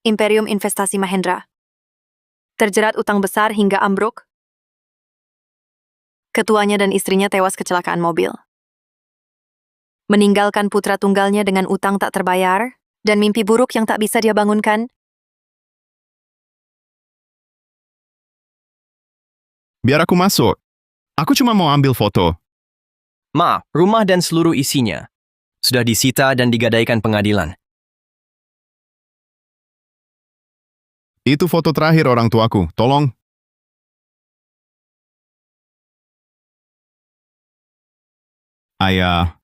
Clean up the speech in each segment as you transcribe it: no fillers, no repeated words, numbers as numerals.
Imperium Investasi Mahendra. Terjerat utang besar hingga ambruk. Ketuanya dan istrinya tewas kecelakaan mobil. Meninggalkan putra tunggalnya dengan utang tak terbayar dan mimpi buruk yang tak bisa dia bangunkan. Biar aku masuk. Aku cuma mau ambil foto. Ma, rumah dan seluruh isinya sudah disita dan digadaikan pengadilan. Itu foto terakhir orang tuaku. Tolong. Ayah.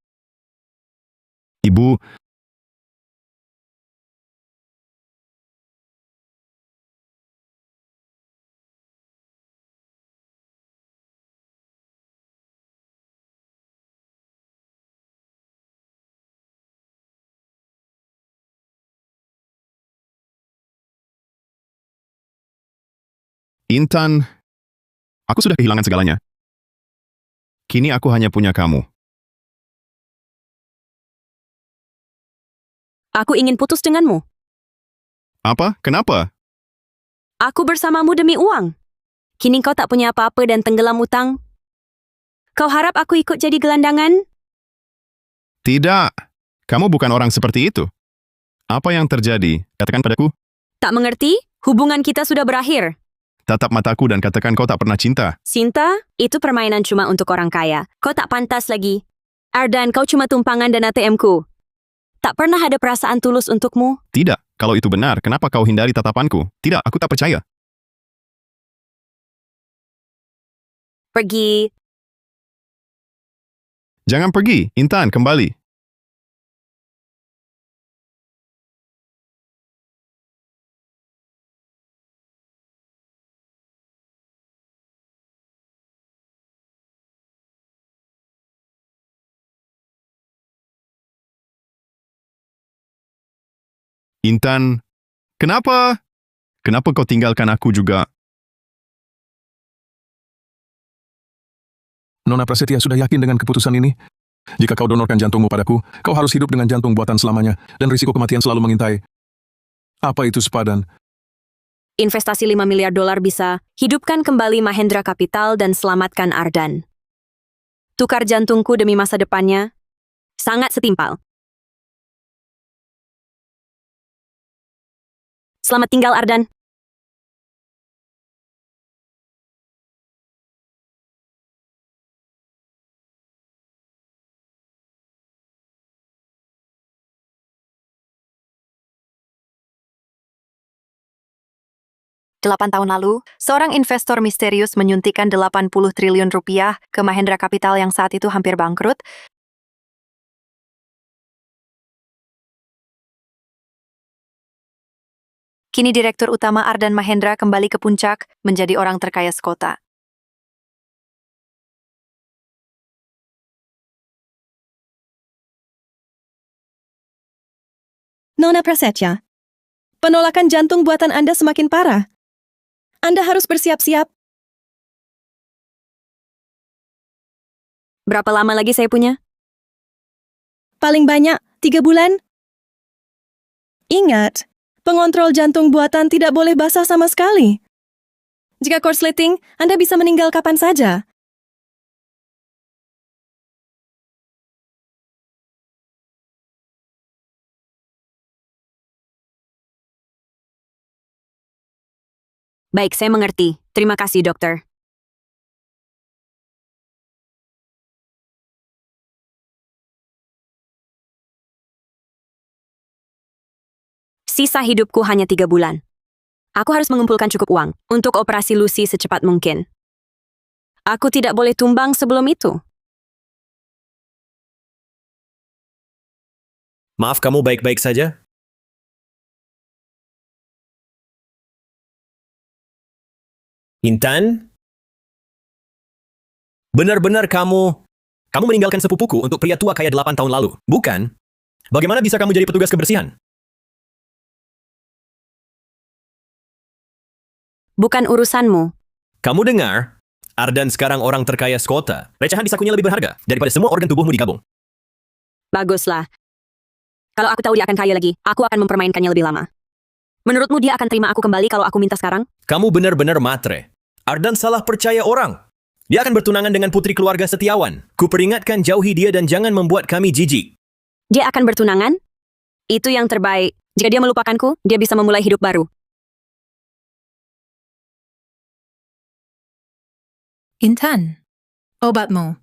Ibu. Intan. Aku sudah kehilangan segalanya. Kini aku hanya punya kamu. Aku ingin putus denganmu. Apa? Kenapa? Aku bersamamu demi uang. Kini kau tak punya apa-apa dan tenggelam utang. Kau harap aku ikut jadi gelandangan? Tidak. Kamu bukan orang seperti itu. Apa yang terjadi? Katakan padaku. Tak mengerti? Hubungan kita sudah berakhir. Tatap mataku dan katakan kau tak pernah cinta. Cinta, itu permainan cuma untuk orang kaya. Kau tak pantas lagi. Ardan, kau cuma tumpangan dan ATM-ku. Tak pernah ada perasaan tulus untukmu. Tidak. Kalau itu benar, kenapa kau hindari tatapanku? Tidak, aku tak percaya. Pergi. Jangan pergi. Intan, kembali. Intan, kenapa? Kenapa kau tinggalkan aku juga? Nona Prasetya sudah yakin dengan keputusan ini. Jika kau donorkan jantungmu padaku, kau harus hidup dengan jantung buatan selamanya, dan risiko kematian selalu mengintai. Apa itu sepadan? Investasi $5 miliar bisa hidupkan kembali Mahendra Capital dan selamatkan Ardan. Tukar jantungku demi masa depannya. Sangat setimpal. Selamat tinggal, Ardan. Delapan tahun lalu, seorang investor misterius menyuntikkan 80 triliun rupiah ke Mahendra Capital yang saat itu hampir bangkrut. Kini Direktur Utama Ardan Mahendra kembali ke puncak, menjadi orang terkaya sekota. Nona Prasetya, penolakan jantung buatan Anda semakin parah. Anda harus bersiap-siap. Berapa lama lagi saya punya? Paling banyak 3 bulan. Ingat, pengontrol jantung buatan tidak boleh basah sama sekali. Jika korsleting, Anda bisa meninggal kapan saja. Baik, saya mengerti. Terima kasih, dokter. Sisa hidupku hanya 3 bulan. Aku harus mengumpulkan cukup uang untuk operasi Lucy secepat mungkin. Aku tidak boleh tumbang sebelum itu. Maaf, kamu baik-baik saja? Intan? Benar-benar kamu meninggalkan sepupuku untuk pria tua kaya 8 tahun lalu, bukan? Bagaimana bisa kamu jadi petugas kebersihan? Bukan urusanmu. Kamu dengar? Ardan sekarang orang terkaya sekota. Recehan di sakunya lebih berharga daripada semua organ tubuhmu digabung. Baguslah. Kalau aku tahu dia akan kaya lagi, aku akan mempermainkannya lebih lama. Menurutmu dia akan terima aku kembali kalau aku minta sekarang? Kamu benar-benar matre. Ardan salah percaya orang. Dia akan bertunangan dengan putri keluarga Setiawan. Kuperingatkan jauhi dia dan jangan membuat kami jijik. Dia akan bertunangan? Itu yang terbaik. Jika dia melupakanku, dia bisa memulai hidup baru. Intan, obatmu.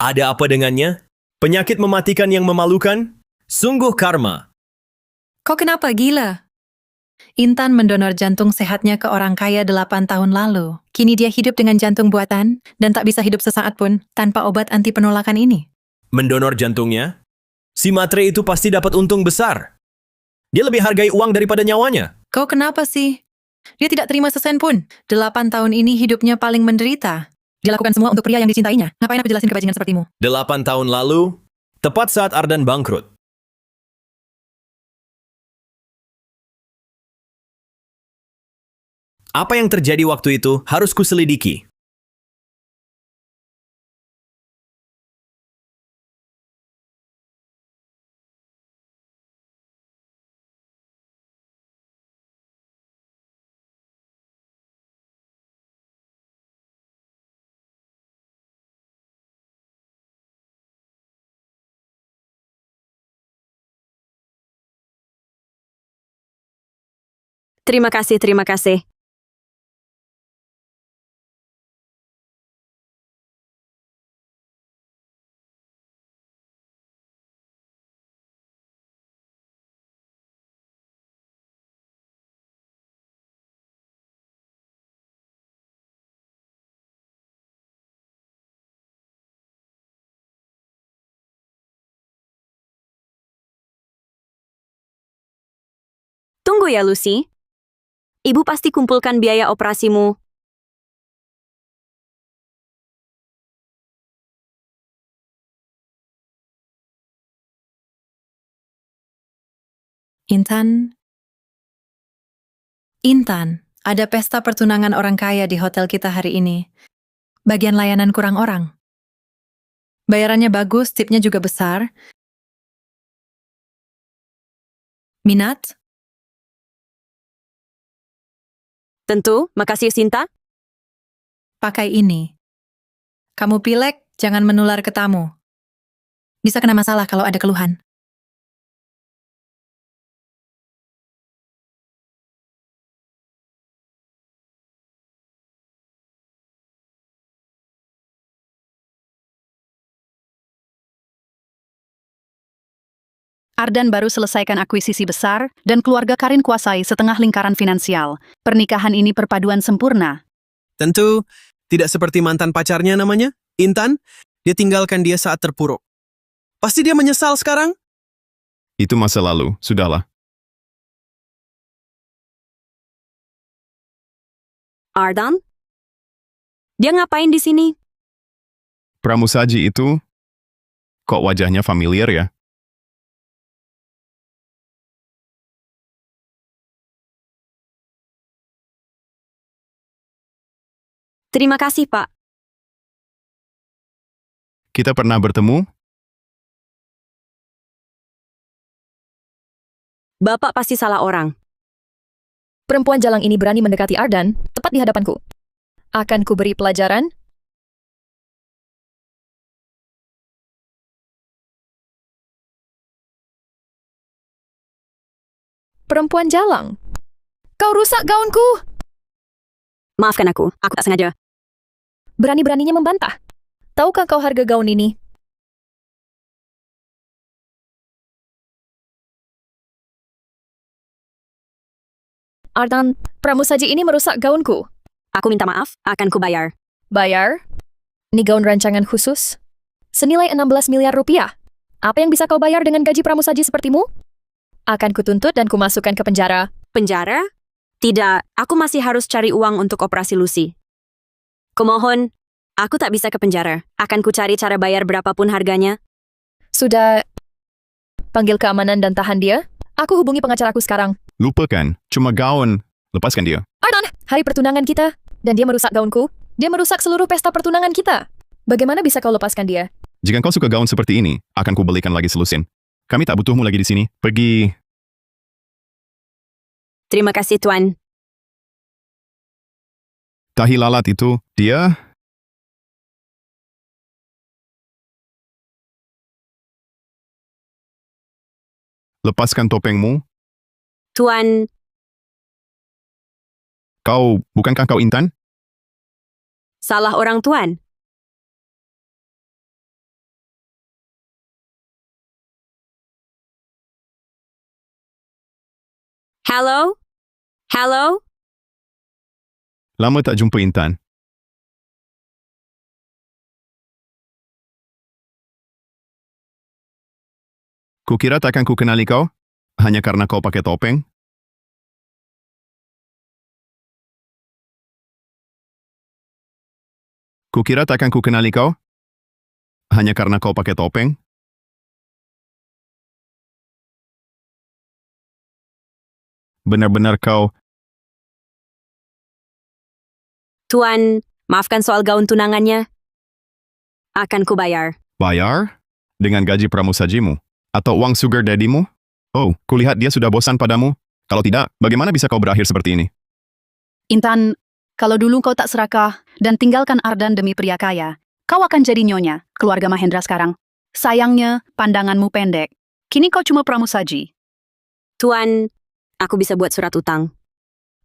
Ada apa dengannya? Penyakit mematikan yang memalukan? Sungguh karma. Kau kenapa gila? Intan mendonor jantung sehatnya ke orang kaya 8 tahun lalu. Kini dia hidup dengan jantung buatan dan tak bisa hidup sesaat pun tanpa obat anti penolakan ini. Mendonor jantungnya? Si matre itu pasti dapat untung besar. Dia lebih hargai uang daripada nyawanya. Kau kenapa sih? Dia tidak terima sesen pun. 8 tahun ini hidupnya paling menderita. Dia lakukan semua untuk pria yang dicintainya. Ngapain aku jelasin kebajingan sepertimu? 8 tahun lalu, tepat saat Ardan bangkrut. Apa yang terjadi waktu itu harus kuselidiki. Terima kasih, terima kasih. Tunggu ya, Lucy. Ibu pasti kumpulkan biaya operasimu. Intan, ada pesta pertunangan orang kaya di hotel kita hari ini. Bagian layanan kurang orang. Bayarannya bagus, tipnya juga besar. Minat? Tentu, makasih Sinta. Pakai ini. Kamu pilek, jangan menular ke tamu. Bisa kena masalah kalau ada keluhan. Ardan baru selesaikan akuisisi besar, dan keluarga Karin kuasai setengah lingkaran finansial. Pernikahan ini perpaduan sempurna. Tentu, tidak seperti mantan pacarnya namanya, Intan. Dia tinggalkan dia saat terpuruk. Pasti dia menyesal sekarang. Itu masa lalu, sudahlah. Ardan? Dia ngapain di sini? Pramusaji itu, kok wajahnya familiar ya? Terima kasih, Pak. Kita pernah bertemu? Bapak pasti salah orang. Perempuan jalang ini berani mendekati Ardan, tepat di hadapanku. Akan kuberi pelajaran? Perempuan jalang. Kau rusak gaunku! Maafkan aku tak sengaja. Berani-beraninya membantah. Tahukah kau harga gaun ini? Ardan, pramusaji ini merusak gaunku. Aku minta maaf, akan kubayar. Bayar? Ini gaun rancangan khusus? Senilai 16 miliar rupiah. Apa yang bisa kau bayar dengan gaji pramusaji sepertimu? Akan kutuntut dan kumasukkan ke penjara. Penjara? Tidak, aku masih harus cari uang untuk operasi Lucy. Kumohon, aku tak bisa ke penjara. Akan ku cari cara bayar berapapun harganya. Sudah, panggil keamanan dan tahan dia. Aku hubungi pengacaraku sekarang. Lupakan, cuma gaun. Lepaskan dia. Ardan, hari pertunangan kita. Dan dia merusak gaunku. Dia merusak seluruh pesta pertunangan kita. Bagaimana bisa kau lepaskan dia? Jika kau suka gaun seperti ini, akan kubelikan lagi selusin. Kami tak butuhmu lagi di sini. Pergi. Terima kasih, Tuan. Tahi lalat itu, dia... Lepaskan topengmu. Tuan, Bukankah kau Intan? salah orang, Tuan. Halo? Halo? Lama tak jumpa Intan. Kukira takkan ku kenali kau, hanya karena kau pakai topeng. Kukira takkan ku kenali kau, hanya karena kau pakai topeng. Benar-benar kau... Tuan, maafkan soal gaun tunangannya. Akan kubayar. Bayar? Dengan gaji pramusajimu? Atau uang sugar daddy-mu? Oh, kulihat dia sudah bosan padamu. Kalau tidak, bagaimana bisa kau berakhir seperti ini? Intan, kalau dulu kau tak serakah dan tinggalkan Ardan demi pria kaya, kau akan jadi nyonya keluarga Mahendra sekarang. Sayangnya, pandanganmu pendek. Kini kau cuma pramusaji. Tuan, aku bisa buat surat utang.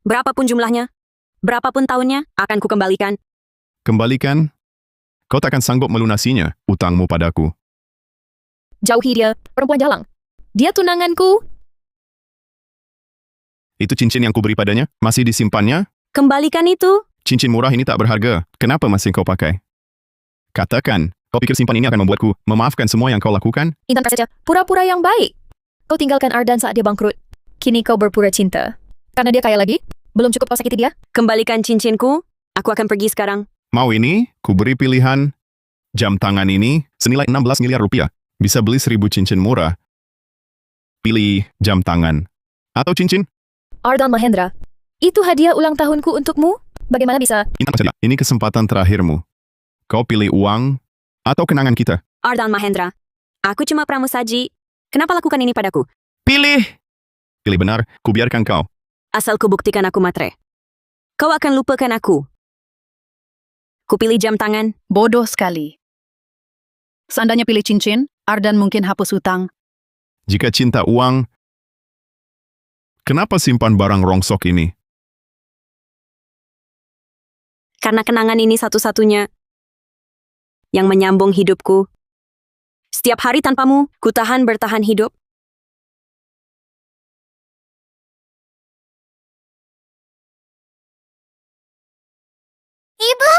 Berapapun jumlahnya, berapapun tahunnya, akan kukembalikan. Kembalikan? Kau takkan sanggup melunasinya, utangmu padaku. Jauhi dia, perempuan jalang. Dia tunanganku. Itu cincin yang kuberi padanya? Masih disimpannya? Kembalikan itu. Cincin murah ini tak berharga. Kenapa masih kau pakai? Katakan, kau pikir simpan ini akan membuatku memaafkan semua yang kau lakukan? Intan prasetya, pura-pura yang baik. Kau tinggalkan Ardan saat dia bangkrut. Kini kau berpura cinta. Karena dia kaya lagi? Belum cukup kau sakiti dia? Kembalikan cincinku. Aku akan pergi sekarang. Mau ini? Kuberi pilihan. Jam tangan ini senilai 16 miliar rupiah. Bisa beli 1000 cincin murah. Pilih jam tangan. Atau cincin? Ardan Mahendra, itu hadiah ulang tahunku untukmu. Bagaimana bisa? Ini kesempatan terakhirmu. Kau pilih uang atau kenangan kita? Ardan Mahendra, aku cuma pramusaji. Kenapa lakukan ini padaku? Pilih! Pilih benar, kubiarkan kau. Asal kubuktikan aku matre. Kau akan lupakan aku. Kupilih jam tangan. Bodoh sekali. Seandainya pilih cincin, Ardan mungkin hapus hutang. Jika cinta uang, kenapa simpan barang rongsok ini? Karena kenangan ini satu-satunya yang menyambung hidupku. Setiap hari tanpamu, ku tahan bertahan hidup. Ibu?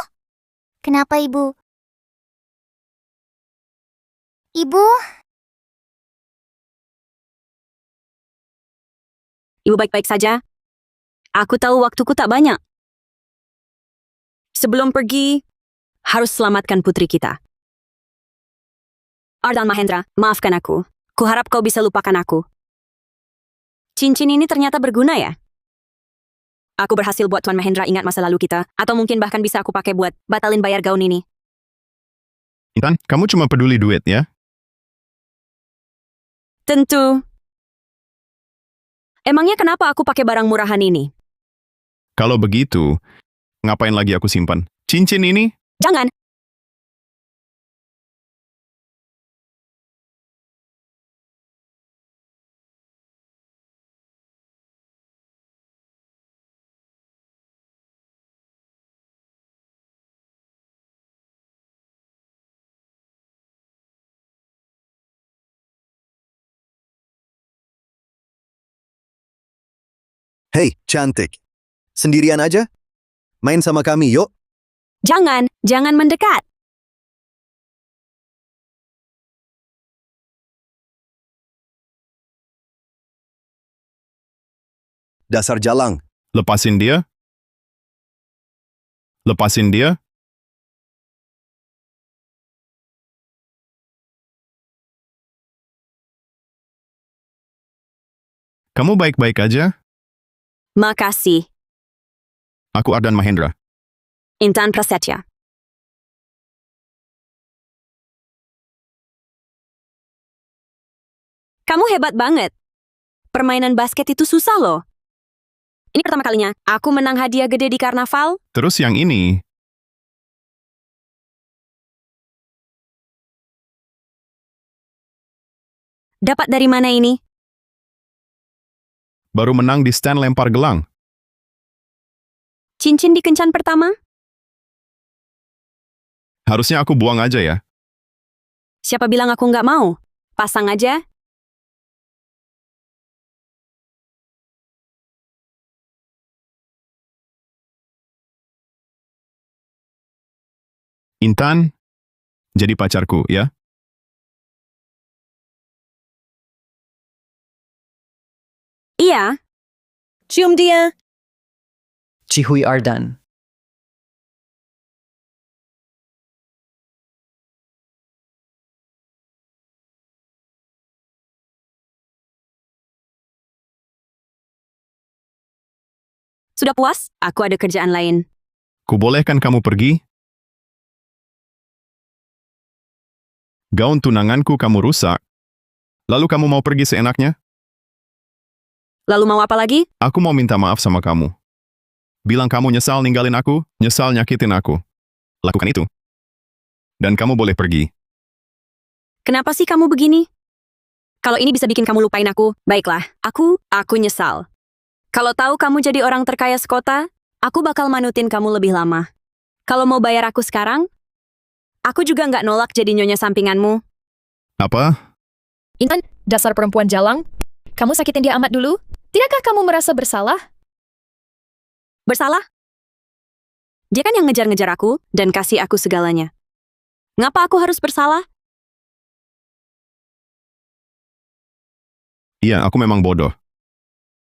Kenapa, Ibu? Ibu? Ibu baik-baik saja. Aku tahu waktuku tak banyak. Sebelum pergi, harus selamatkan putri kita. Ardan Mahendra, maafkan aku. Kuharap kau bisa lupakan aku. Cincin ini ternyata berguna ya? Aku berhasil buat Tuan Mahendra ingat masa lalu kita, atau mungkin bahkan bisa aku pakai buat batalin bayar gaun ini. Intan, kamu cuma peduli duit ya? Tentu. Emangnya kenapa aku pakai barang murahan ini? Kalau begitu, ngapain lagi aku simpan? Cincin ini? Jangan. Hei, cantik. Sendirian aja? Main sama kami, yuk. Jangan mendekat. Dasar jalang. Lepasin dia. Lepasin dia. Kamu baik-baik aja? Makasih. Aku Ardan Mahendra. Intan Prasetya. Kamu hebat banget. Permainan basket itu susah loh. Ini pertama kalinya aku menang hadiah gede di karnaval. Terus yang ini, Dapat dari mana ini? baru menang di stand lempar gelang. Cincin di kencan pertama? Harusnya aku buang aja ya. Siapa bilang aku nggak mau? Pasang aja. Intan, jadi pacarku ya. Iya, Cium dia. Cihui Ardan. sudah puas? Aku ada kerjaan lain. Kubolehkan kamu pergi? Gaun tunanganku kamu rusak. Lalu kamu mau pergi seenaknya? Lalu mau apa lagi? Aku mau minta maaf sama kamu. Bilang kamu nyesal ninggalin aku, nyesal nyakitin aku. Lakukan itu. Dan kamu boleh pergi. Kenapa sih kamu begini? Kalau ini bisa bikin kamu lupain aku, baiklah. Aku nyesal. Kalau tahu kamu jadi orang terkaya sekota, aku bakal manutin kamu lebih lama. Kalau mau bayar aku sekarang, aku juga nggak nolak jadi nyonya sampinganmu. Apa? Intan, dasar perempuan jalang. Kamu sakitin dia amat dulu? Tidakkah kamu merasa bersalah? Bersalah? Dia kan yang ngejar-ngejar aku dan kasih aku segalanya. Ngapa aku harus bersalah? Iya, aku memang bodoh.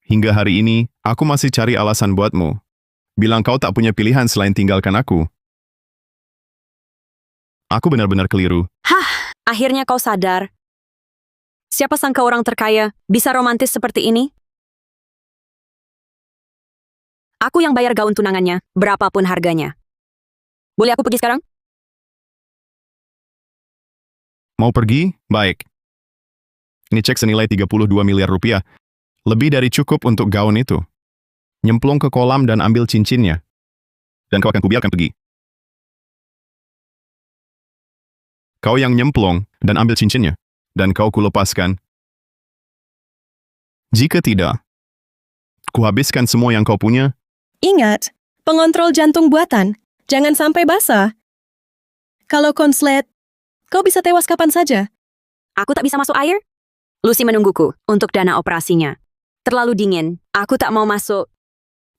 Hingga hari ini, aku masih cari alasan buatmu. Bilang kau tak punya pilihan selain tinggalkan aku. Aku benar-benar keliru. Hah, akhirnya kau sadar. Siapa sangka orang terkaya bisa romantis seperti ini? Aku yang bayar gaun tunangannya, berapapun harganya. Boleh aku pergi sekarang? Mau pergi? Baik. Ini cek senilai 32 miliar rupiah. Lebih dari cukup untuk gaun itu. Nyemplung ke kolam dan ambil cincinnya. Dan kau akan kubiarkan pergi. Kau yang nyemplung dan ambil cincinnya. Dan kau kulepaskan. Jika tidak, kuhabiskan semua yang kau punya. Ingat, pengontrol jantung buatan. Jangan sampai basah. Kalau konslet, kau bisa tewas kapan saja. Aku tak bisa masuk air? Lucy menungguku untuk dana operasinya. Terlalu dingin. Aku tak mau masuk.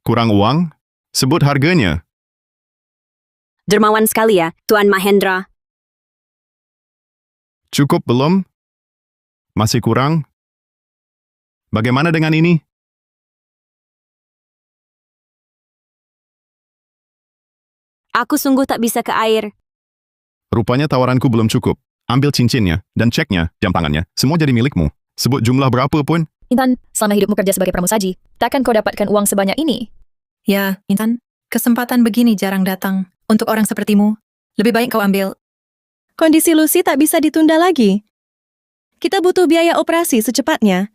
Kurang uang? Sebut harganya. Dermawan sekali ya, Tuan Mahendra. Cukup belum? Masih kurang? Bagaimana dengan ini? Aku sungguh tak bisa ke air. Rupanya tawaranku belum cukup. Ambil cincinnya, dan ceknya, jam tangannya, semua jadi milikmu. Sebut jumlah berapa pun. Intan, selama hidupmu kerja sebagai pramusaji, takkan kau dapatkan uang sebanyak ini? Ya, Intan, kesempatan begini jarang datang. Untuk orang sepertimu, lebih baik kau ambil. Kondisi Lucy tak bisa ditunda lagi. Kita butuh biaya operasi secepatnya.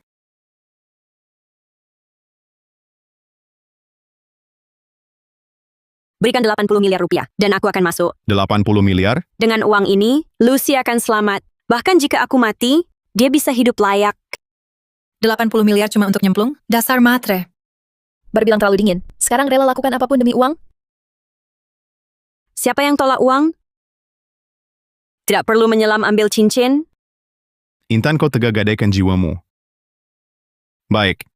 Berikan 80 miliar rupiah, dan aku akan masuk. 80 miliar? Dengan uang ini, Lucy akan selamat. Bahkan jika aku mati, dia bisa hidup layak. 80 miliar cuma untuk nyemplung? Dasar matre. Baru bilang terlalu dingin. Sekarang rela lakukan apapun demi uang? Siapa yang tolak uang? Tidak perlu menyelam ambil cincin? Intan, kau tega gadaikan jiwamu. Baik.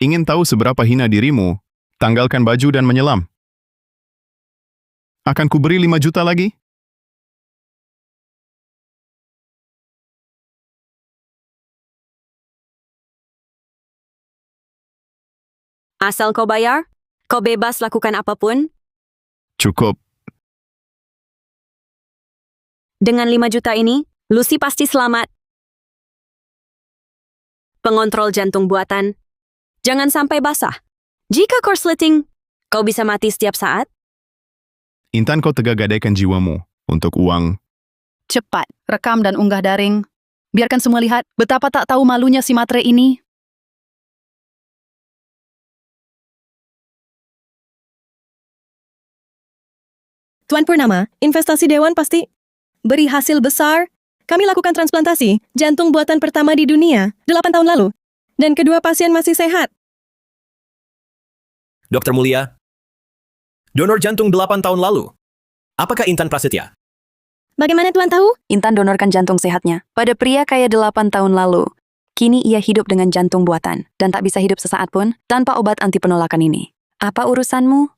Ingin tahu seberapa hina dirimu? Tanggalkan baju dan menyelam. Akan kuberi 5 juta lagi? Asal kau bayar, kau bebas lakukan apapun. Cukup. Dengan 5 juta ini, Lucy pasti selamat. Pengontrol jantung buatan. Jangan sampai basah. Jika korsleting, kau bisa mati setiap saat. Intan, kau tega gadaikan jiwamu untuk uang. Cepat, rekam dan unggah daring. Biarkan semua lihat betapa tak tahu malunya si matre ini. Tuan Purnama, investasi Dewan pasti beri hasil besar. Kami lakukan transplantasi jantung buatan pertama di dunia 8 tahun lalu. Dan kedua pasien masih sehat. Dokter mulia, donor jantung 8 tahun lalu. Apakah Intan Prasetya? Bagaimana Tuan tahu? Intan donorkan jantung sehatnya pada pria kaya 8 tahun lalu. Kini ia hidup dengan jantung buatan dan tak bisa hidup sesaat pun tanpa obat anti penolakan ini. Apa urusanmu?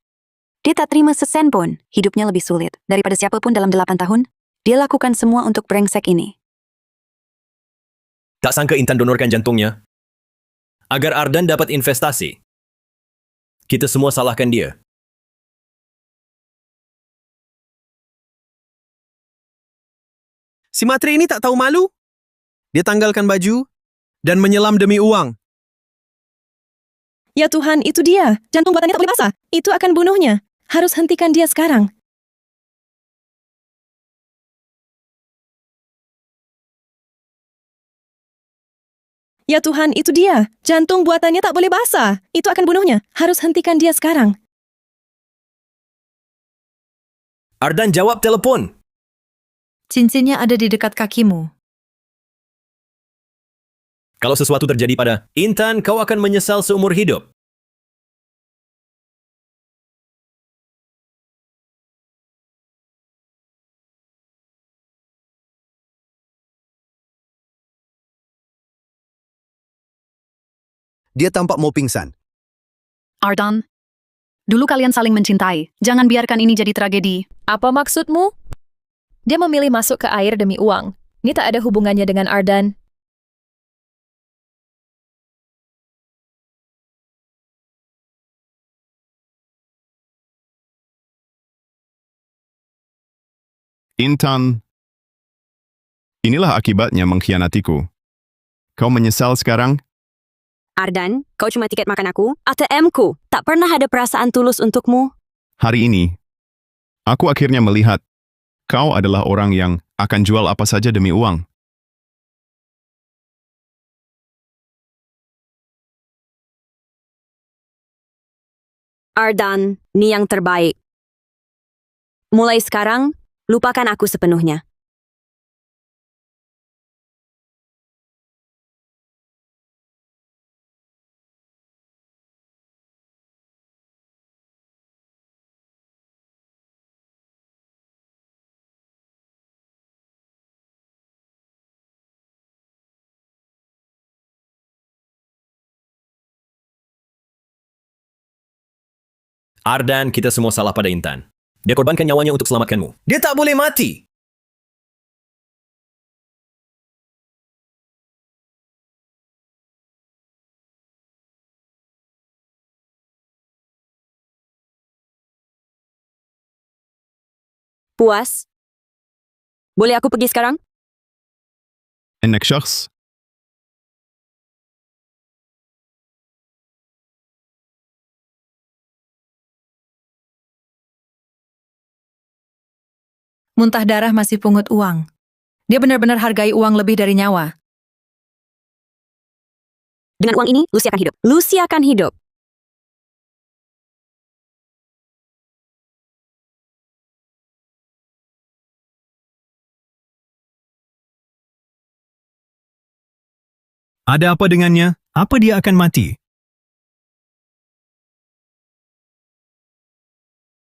Dia tak terima sesen pun. Hidupnya lebih sulit daripada siapapun dalam 8 tahun. Dia lakukan semua untuk brengsek ini. Tak sangka Intan donorkan jantungnya. Agar Ardan dapat investasi. Kita semua salahkan dia. Si matre ini tak tahu malu. Dia tanggalkan baju dan menyelam demi uang. Ya Tuhan, itu dia. Jantung buatannya tak boleh basah. Itu akan bunuhnya. Harus hentikan dia sekarang. Ya Tuhan, itu dia. Jantung buatannya tak boleh basah. Itu akan bunuhnya. Harus hentikan dia sekarang. Ardan jawab telepon. Cincinnya ada di dekat kakimu. Kalau sesuatu terjadi pada Intan, kau akan menyesal seumur hidup. Dia tampak mau pingsan. Ardan, dulu kalian saling mencintai. Jangan biarkan ini jadi tragedi. Apa maksudmu? Dia memilih masuk ke air demi uang. Ini tak ada hubungannya dengan Ardan. Intan, inilah akibatnya mengkhianatiku. Kau menyesal sekarang? Ardan, kau cuma tiket makan aku? ATM-ku. Tak pernah ada perasaan tulus untukmu. Hari ini, aku akhirnya melihat kau adalah orang yang akan jual apa saja demi uang. Ardan, ni yang terbaik. Mulai sekarang, lupakan aku sepenuhnya. Ardan, kita semua salah pada Intan. Dia korbankan nyawanya untuk selamatkanmu. Dia tak boleh mati! Puas? Boleh aku pergi sekarang? إنك شخص Muntah darah masih pungut uang. Dia benar-benar hargai uang lebih dari nyawa. Dengan uang ini, Lucy akan hidup. Lucy akan hidup. Ada apa dengannya? Apa dia akan mati?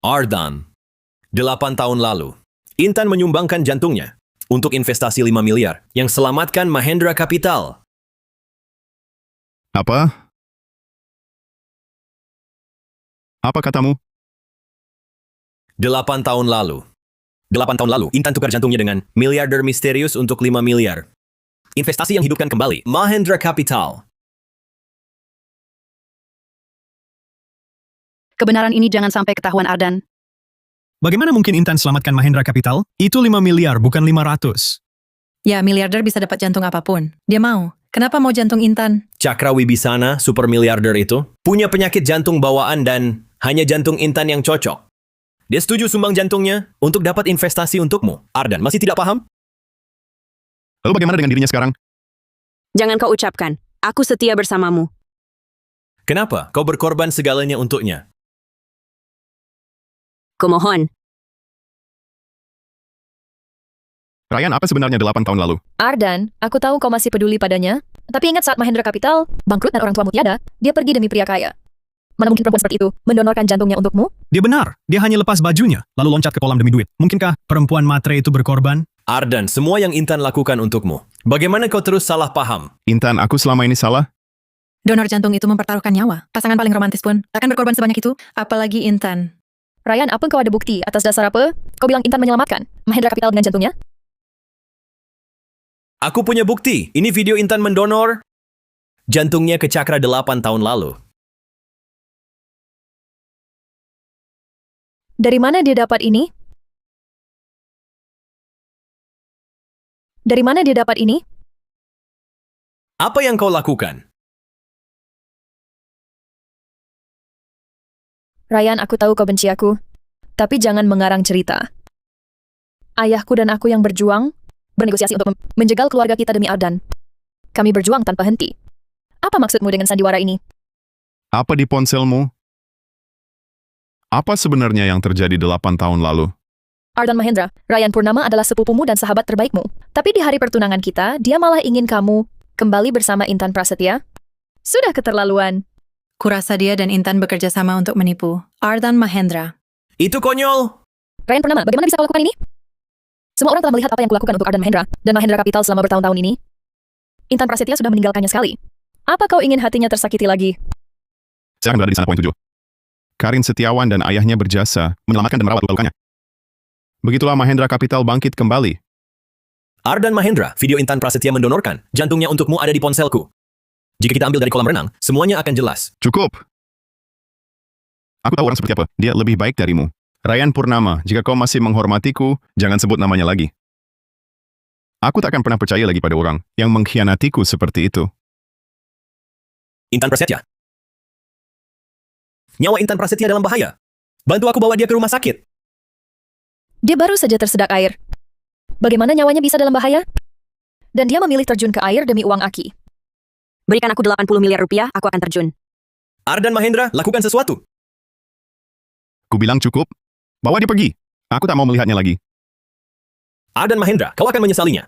Ardan, 8 tahun lalu, Intan menyumbangkan jantungnya untuk investasi 5 miliar yang selamatkan Mahendra Capital. Apa? Apa katamu? 8 tahun lalu. 8 tahun lalu, Intan tukar jantungnya dengan miliarder misterius untuk 5 miliar. Investasi yang hidupkan kembali Mahendra Capital. Kebenaran ini jangan sampai ketahuan Ardan. Bagaimana mungkin Intan selamatkan Mahendra Capital? Itu 5 miliar, bukan 500. Ya, miliarder bisa dapat jantung apapun. Dia mau. Kenapa mau jantung Intan? Cakra Wibisana, super miliarder itu, punya penyakit jantung bawaan dan hanya jantung Intan yang cocok. Dia setuju sumbang jantungnya untuk dapat investasi untukmu. Ardan, masih tidak paham? Lalu bagaimana dengan dirinya sekarang? Jangan kau ucapkan, aku setia bersamamu. Kenapa kau berkorban segalanya untuknya? Kumohon. Ryan, apa sebenarnya 8 tahun lalu? Ardan, aku tahu kau masih peduli padanya. Tapi ingat saat Mahendra Capital bangkrut dan orang tuamu tiada, dia pergi demi pria kaya. Mana mungkin perempuan seperti itu mendonorkan jantungnya untukmu? Dia benar. Dia hanya lepas bajunya, lalu loncat ke kolam demi duit. Mungkinkah perempuan matre itu berkorban? Ardan, semua yang Intan lakukan untukmu. Bagaimana kau terus salah paham? Intan, aku selama ini salah? Donor jantung itu mempertaruhkan nyawa. Pasangan paling romantis pun akan berkorban sebanyak itu, apalagi Intan. Ryan, apa kau ada bukti? Atas dasar apa? Kau bilang Intan menyelamatkan Mahendra Capital dengan jantungnya? Aku punya bukti. Ini video Intan mendonor jantungnya ke Cakra 8 tahun lalu. Dari mana dia dapat ini? Dari mana dia dapat ini? Apa yang kau lakukan? Ryan, aku tahu kau benci aku. Tapi jangan mengarang cerita. Ayahku dan aku yang berjuang, bernegosiasi untuk menjegal keluarga kita demi Ardan. Kami berjuang tanpa henti. Apa maksudmu dengan sandiwara ini? Apa di ponselmu? Apa sebenarnya yang terjadi 8 tahun lalu? Ardan Mahendra, Ryan Purnama adalah sepupumu dan sahabat terbaikmu. Tapi di hari pertunangan kita, dia malah ingin kamu kembali bersama Intan Prasetya. Sudah keterlaluan. Kurasa dia dan Intan bekerja sama untuk menipu Ardan Mahendra. Itu konyol. Ryan Purnama, bagaimana bisa kau lakukan ini? Semua orang telah melihat apa yang kulakukan untuk Ardan Mahendra dan Mahendra Capital selama bertahun-tahun ini. Intan Prasetya sudah meninggalkannya sekali. Apa kau ingin hatinya tersakiti lagi? Saya akan berada di sana poin 7. Karin Setiawan dan ayahnya berjasa menyelamatkan dan merawat luka-lukanya. Begitulah Mahendra Capital bangkit kembali. Ardan Mahendra, video Intan Prasetya mendonorkan jantungnya untukmu ada di ponselku. Jika kita ambil dari kolam renang, semuanya akan jelas. Cukup. Aku tahu orang seperti apa. Dia lebih baik darimu. Ryan Purnama, jika kau masih menghormatiku, jangan sebut namanya lagi. Aku tak akan pernah percaya lagi pada orang yang mengkhianatiku seperti itu. Intan Prasetya. Nyawa Intan Prasetya dalam bahaya. Bantu aku bawa dia ke rumah sakit. Dia baru saja tersedak air. Bagaimana nyawanya bisa dalam bahaya? Dan dia memilih terjun ke air demi uang Aki. Berikan aku 80 miliar rupiah, aku akan terjun. Ardan Mahendra, lakukan sesuatu. Ku bilang cukup. Bawa dia pergi. Aku tak mau melihatnya lagi. Ardan Mahendra, kau akan menyesalinya.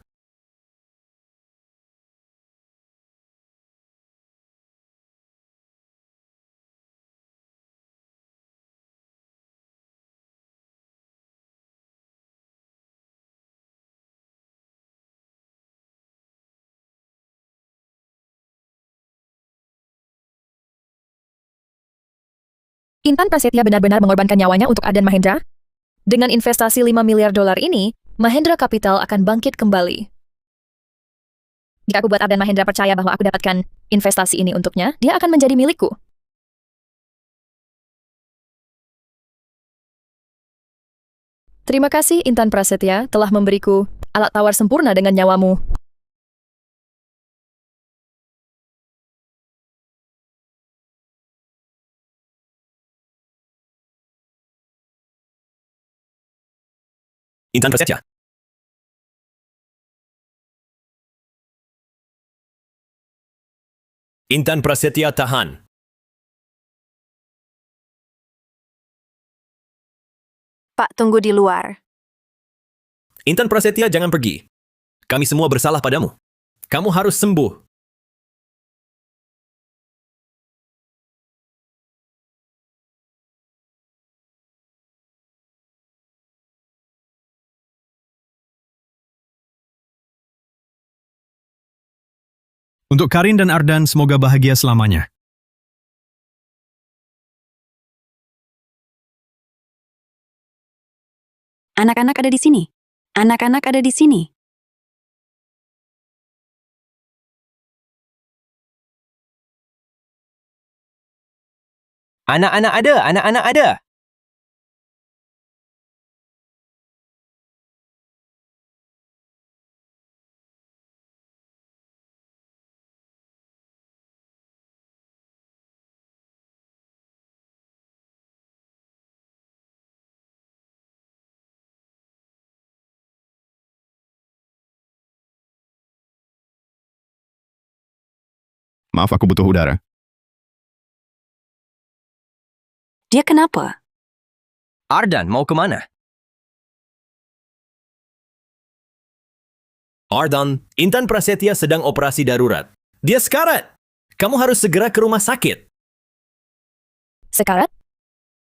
Intan Prasetya benar-benar mengorbankan nyawanya untuk Ardan Mahendra? Dengan investasi 5 miliar dolar ini, Mahendra Capital akan bangkit kembali. Jika aku buat Ardan Mahendra percaya bahwa aku dapatkan investasi ini untuknya, dia akan menjadi milikku. Terima kasih Intan Prasetya telah memberiku alat tawar sempurna dengan nyawamu. Intan Prasetya. Intan Prasetya tahan. Pak, tunggu di luar. Intan Prasetya jangan pergi. Kami semua bersalah padamu. Kamu harus sembuh. Untuk Karin dan Ardan, semoga bahagia selamanya. Anak-anak ada di sini. Anak-anak ada di sini. Anak-anak ada, anak-anak ada. Maaf, aku butuh udara. Dia kenapa? Ardan, mau kemana? Ardan, Intan Prasetya sedang operasi darurat. Dia sekarat. Kamu harus segera ke rumah sakit. Sekarat?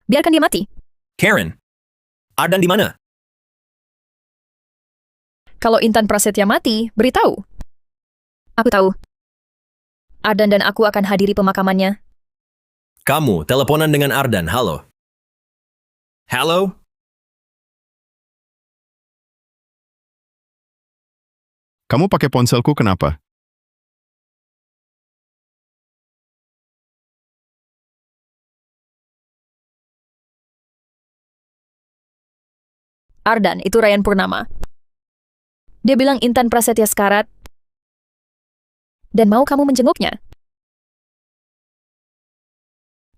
Biarkan dia mati. Karen, Ardan di mana? Kalau Intan Prasetya mati, beritahu. Aku tahu. Ardan dan aku akan hadiri pemakamannya. Kamu teleponan dengan Ardan, halo. Halo? Kamu pakai ponselku kenapa? Ardan, itu Ryan Purnama. Dia bilang Intan Prasetya sekarat dan mau kamu menjenguknya.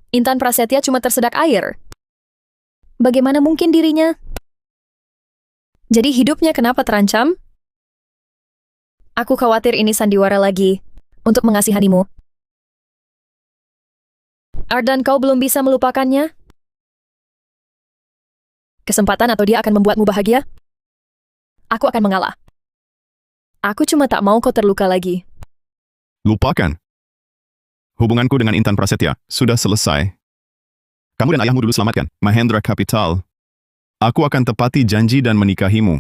Intan Prasetya cuma tersedak air. Bagaimana mungkin dirinya? Jadi hidupnya kenapa terancam? Aku khawatir ini sandiwara lagi untuk mengasihanimu. Ardan, kau belum bisa melupakannya? Kesempatan atau dia akan membuatmu bahagia? Aku akan mengalah. Aku cuma tak mau kau terluka lagi. Lupakan. Hubunganku dengan Intan Prasetya sudah selesai. Kamu dan ayahmu dulu selamatkan Mahendra Capital. Aku akan tepati janji dan menikahimu.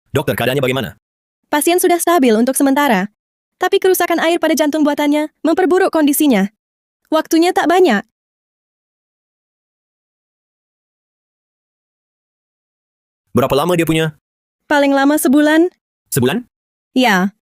Dokter, keadaannya bagaimana? Pasien sudah stabil untuk sementara. Tapi kerusakan air pada jantung buatannya memperburuk kondisinya. Waktunya tak banyak. Berapa lama dia punya? Paling lama sebulan? Sebulan? Ya.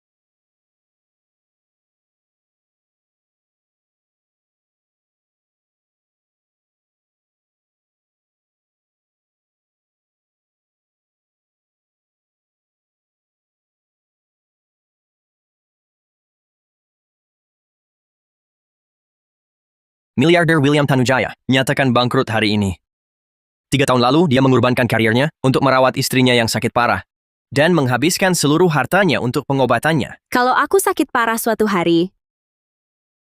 Miliarder William Tanujaya nyatakan bangkrut hari ini. 3 tahun lalu, dia mengorbankan karirnya untuk merawat istrinya yang sakit parah dan menghabiskan seluruh hartanya untuk pengobatannya. Kalau aku sakit parah suatu hari,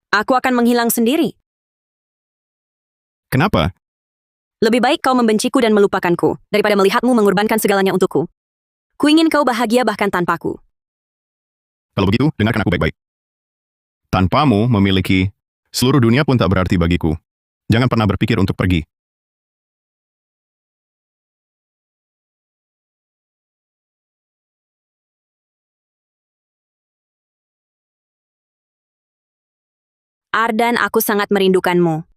aku akan menghilang sendiri. Kenapa? Lebih baik kau membenciku dan melupakanku, daripada melihatmu mengorbankan segalanya untukku. Ku ingin kau bahagia bahkan tanpaku. Kalau begitu, dengarkan aku baik-baik. Tanpamu memiliki, seluruh dunia pun tak berarti bagiku. Jangan pernah berpikir untuk pergi. Ardan, aku sangat merindukanmu.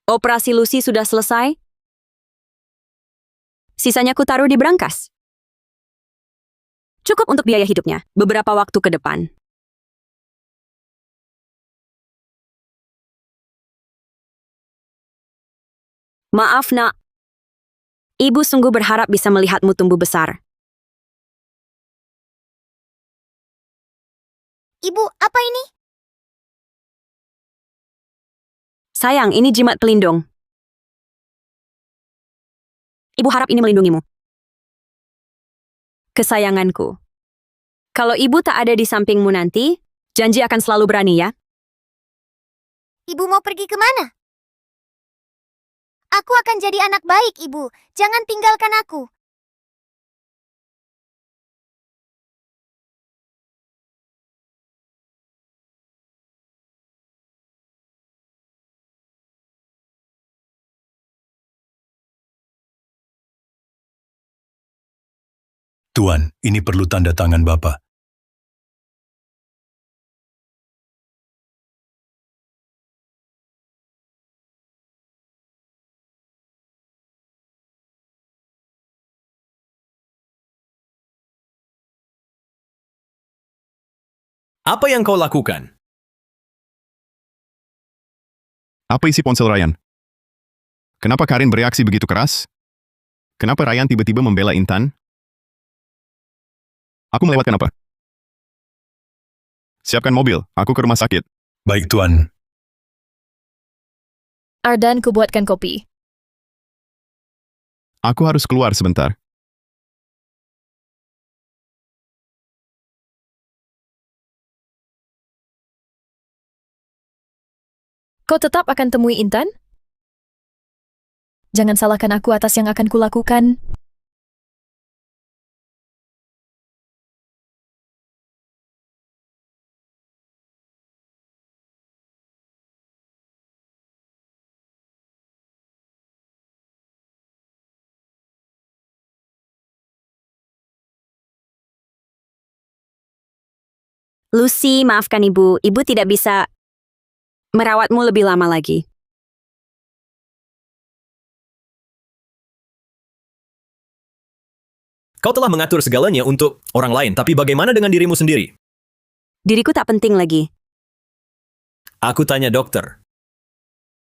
Operasi Lucy sudah selesai? Sisanya ku taruh di brankas. Cukup untuk biaya hidupnya beberapa waktu ke depan. Maaf, Nak. Ibu sungguh berharap bisa melihatmu tumbuh besar. Ibu, apa ini? Sayang, ini jimat pelindung. Ibu harap ini melindungimu. Kesayanganku. Kalau ibu tak ada di sampingmu nanti, janji akan selalu berani ya. Ibu mau pergi kemana? Aku akan jadi anak baik, Ibu. Jangan tinggalkan aku. Tuan, ini perlu tanda tangan Bapak. Apa yang kau lakukan? Apa isi ponsel Ryan? Kenapa Karin bereaksi begitu keras? Kenapa Ryan tiba-tiba membela Intan? Aku melewatkan apa? Siapkan mobil, aku ke rumah sakit. Baik, Tuan. Ardan, kubuatkan kopi. Aku harus keluar sebentar. Kau tetap akan temui Intan? Jangan salahkan aku atas yang akan kulakukan. Lucy, maafkan ibu. Ibu tidak bisa merawatmu lebih lama lagi. Kau telah mengatur segalanya untuk orang lain, tapi bagaimana dengan dirimu sendiri? Diriku tak penting lagi. Aku tanya dokter.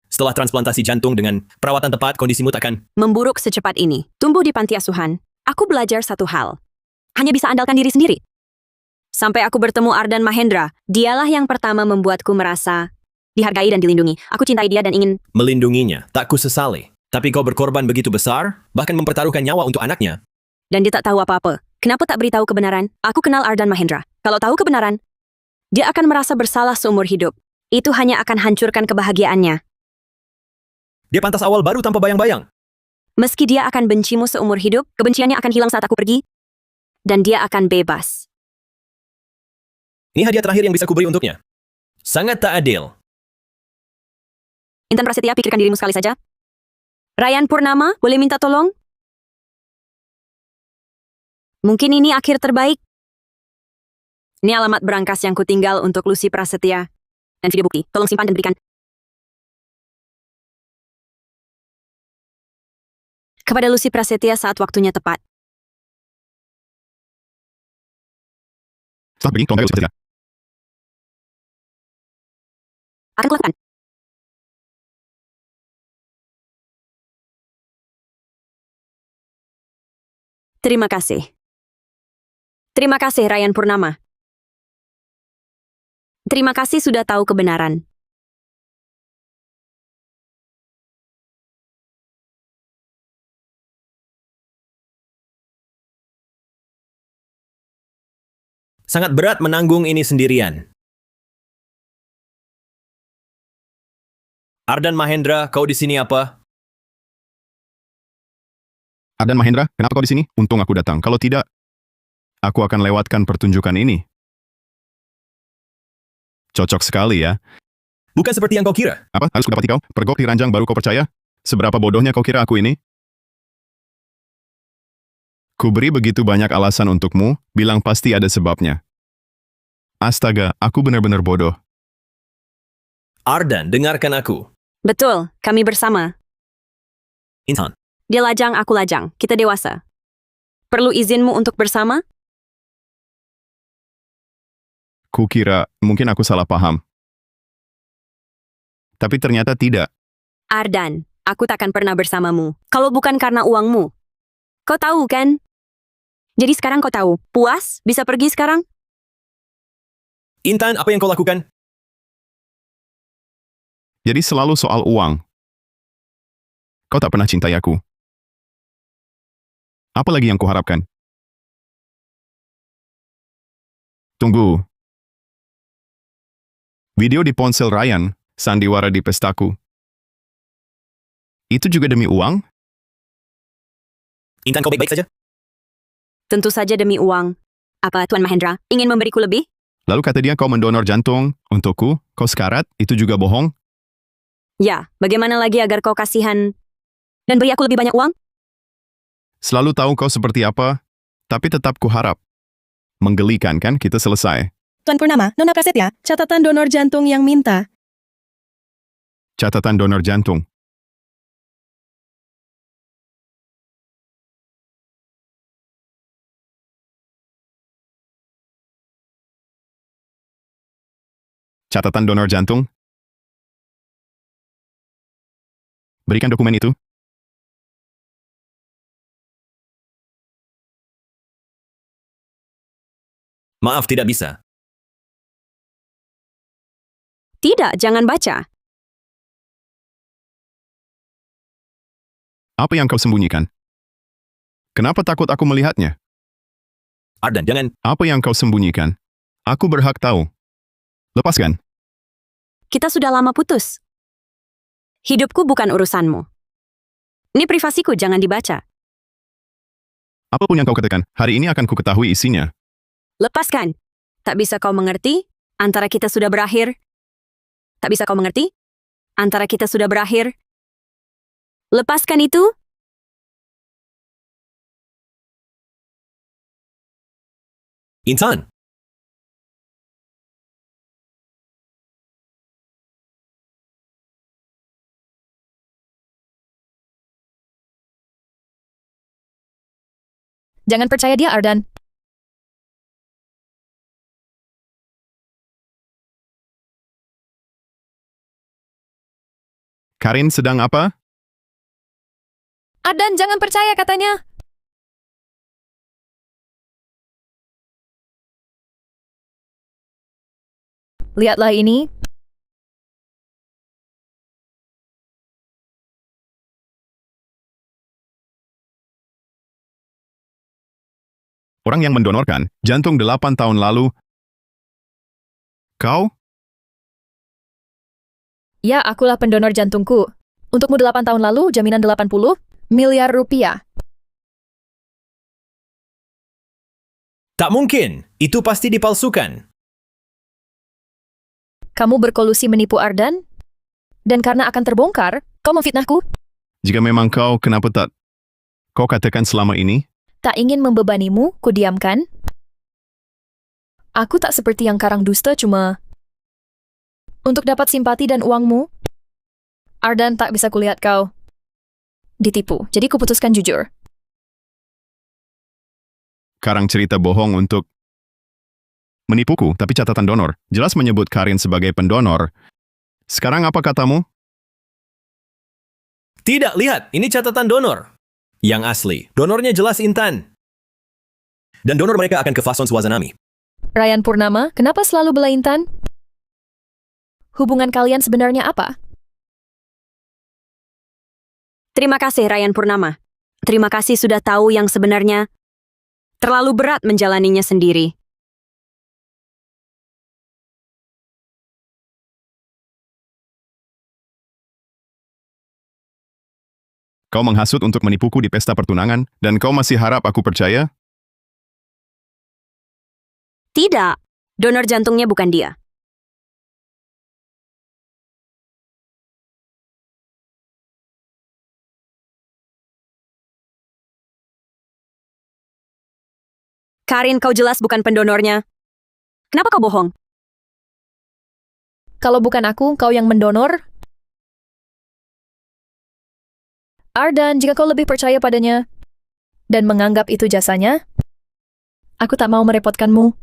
Setelah transplantasi jantung dengan perawatan tepat, kondisimu takkan... Memburuk secepat ini. Tumbuh di panti asuhan. Aku belajar satu hal. Hanya bisa andalkan diri sendiri. Sampai aku bertemu Ardan Mahendra, dialah yang pertama membuatku merasa dihargai dan dilindungi. Aku cintai dia dan ingin... Melindunginya, tak kusesali. Tapi kau berkorban begitu besar, bahkan mempertaruhkan nyawa untuk anaknya. Dan dia tak tahu apa-apa. Kenapa tak beritahu kebenaran? Aku kenal Ardan Mahendra. Kalau tahu kebenaran, dia akan merasa bersalah seumur hidup. Itu hanya akan hancurkan kebahagiaannya. Dia pantas awal baru tanpa bayang-bayang. Meski dia akan bencimu seumur hidup, kebenciannya akan hilang saat aku pergi. Dan dia akan bebas. Ini hadiah terakhir yang bisa kuberi untuknya. Sangat tak adil. Intan Prasetya, pikirkan dirimu sekali saja. Ryan Purnama, boleh minta tolong? Mungkin ini akhir terbaik. Ini alamat berangkas yang kutinggal untuk Lucy Prasetya. Dan video bukti, tolong simpan dan berikan. Kepada Lucy Prasetya saat waktunya tepat. Setelah pergi, tolong jaga Lucy. Akan kulakukan. Terima kasih. Terima kasih, Ryan Purnama. Terima kasih sudah tahu kebenaran. Sangat berat menanggung ini sendirian. Ardan Mahendra, kau di sini apa? Ardan Mahendra, kenapa kau di sini? Untung aku datang. Kalau tidak, aku akan lewatkan pertunjukan ini. Cocok sekali ya. Bukan seperti yang kau kira. Apa? Harus kudapati kau? Pergok di ranjang baru kau percaya? Seberapa bodohnya kau kira aku ini? Kuberi begitu banyak alasan untukmu, bilang pasti ada sebabnya. Astaga, aku benar-benar bodoh. Ardan, dengarkan aku. Betul, kami bersama. Intan. Dia lajang, aku lajang. Kita dewasa. Perlu izinmu untuk bersama? Kukira mungkin aku salah paham. Tapi ternyata tidak. Ardan, aku takkan pernah bersamamu. Kalau bukan karena uangmu. Kau tahu kan? Jadi sekarang kau tahu. Puas? Bisa pergi sekarang? Intan, apa yang kau lakukan? Jadi selalu soal uang. Kau tak pernah cintai aku. Apa lagi yang kuharapkan? Tunggu. Video di ponsel Ryan, sandiwara di pestaku. Itu juga demi uang? Intan, kau baik-baik saja? Tentu saja demi uang. Apa Tuan Mahendra ingin memberiku lebih? Lalu kata dia kau mendonor jantung untukku, kau sekarat, itu juga bohong? Ya, bagaimana lagi agar kau kasihan dan beri aku lebih banyak uang? Selalu tahu kau seperti apa, tapi tetap kuharap. Menggelikan kan kita selesai. Tuan Purnama, Nona Prasetya, catatan donor jantung yang minta. Catatan donor jantung. Catatan donor jantung? Berikan dokumen itu. Maaf, tidak bisa. Tidak, jangan baca. Apa yang kau sembunyikan? Kenapa takut aku melihatnya? Ardan, jangan. Apa yang kau sembunyikan? Aku berhak tahu. Lepaskan. Kita sudah lama putus. Hidupku bukan urusanmu. Ini privasiku, jangan dibaca. Apapun yang kau katakan, hari ini akan ku ketahui isinya. Lepaskan. Tak bisa kau mengerti? Antara kita sudah berakhir. Tak bisa kau mengerti? Antara kita sudah berakhir. Lepaskan itu. Intan. Jangan percaya dia, Ardan. Karin sedang apa? Ardan, jangan percaya katanya. Lihatlah ini. Orang yang mendonorkan jantung 8 tahun lalu. Kau? Ya, akulah pendonor jantungku. Untukmu 8 tahun lalu, jaminan 80 miliar rupiah. Tak mungkin. Itu pasti dipalsukan. Kamu berkolusi menipu Ardan? Dan karena akan terbongkar, kau memfitnahku? Jika memang kau, kenapa tak kau katakan selama ini? Tak ingin membebanimu, ku diamkan. Aku tak seperti yang karang dusta cuma untuk dapat simpati dan uangmu. Ardan, tak bisa kulihat kau ditipu, jadi kuputuskan jujur. Karang cerita bohong untuk menipuku, tapi catatan donor jelas menyebut Karin sebagai pendonor. Sekarang apa katamu? Tidak, lihat. Ini catatan donor. Yang asli. Donornya jelas Intan. Dan donor mereka akan ke Fason Swazanami. Ryan Purnama, kenapa selalu bela Intan? Hubungan kalian sebenarnya apa? Terima kasih, Ryan Purnama. Terima kasih sudah tahu yang sebenarnya. Terlalu berat menjalaninya sendiri. Kau menghasut untuk menipuku di pesta pertunangan, dan kau masih harap aku percaya? Tidak. Donor jantungnya bukan dia. Karin, kau jelas bukan pendonornya. Kenapa kau bohong? Kalau bukan aku, kau yang mendonor? Ardan, jika kau lebih percaya padanya dan menganggap itu jasanya, aku tak mau merepotkanmu.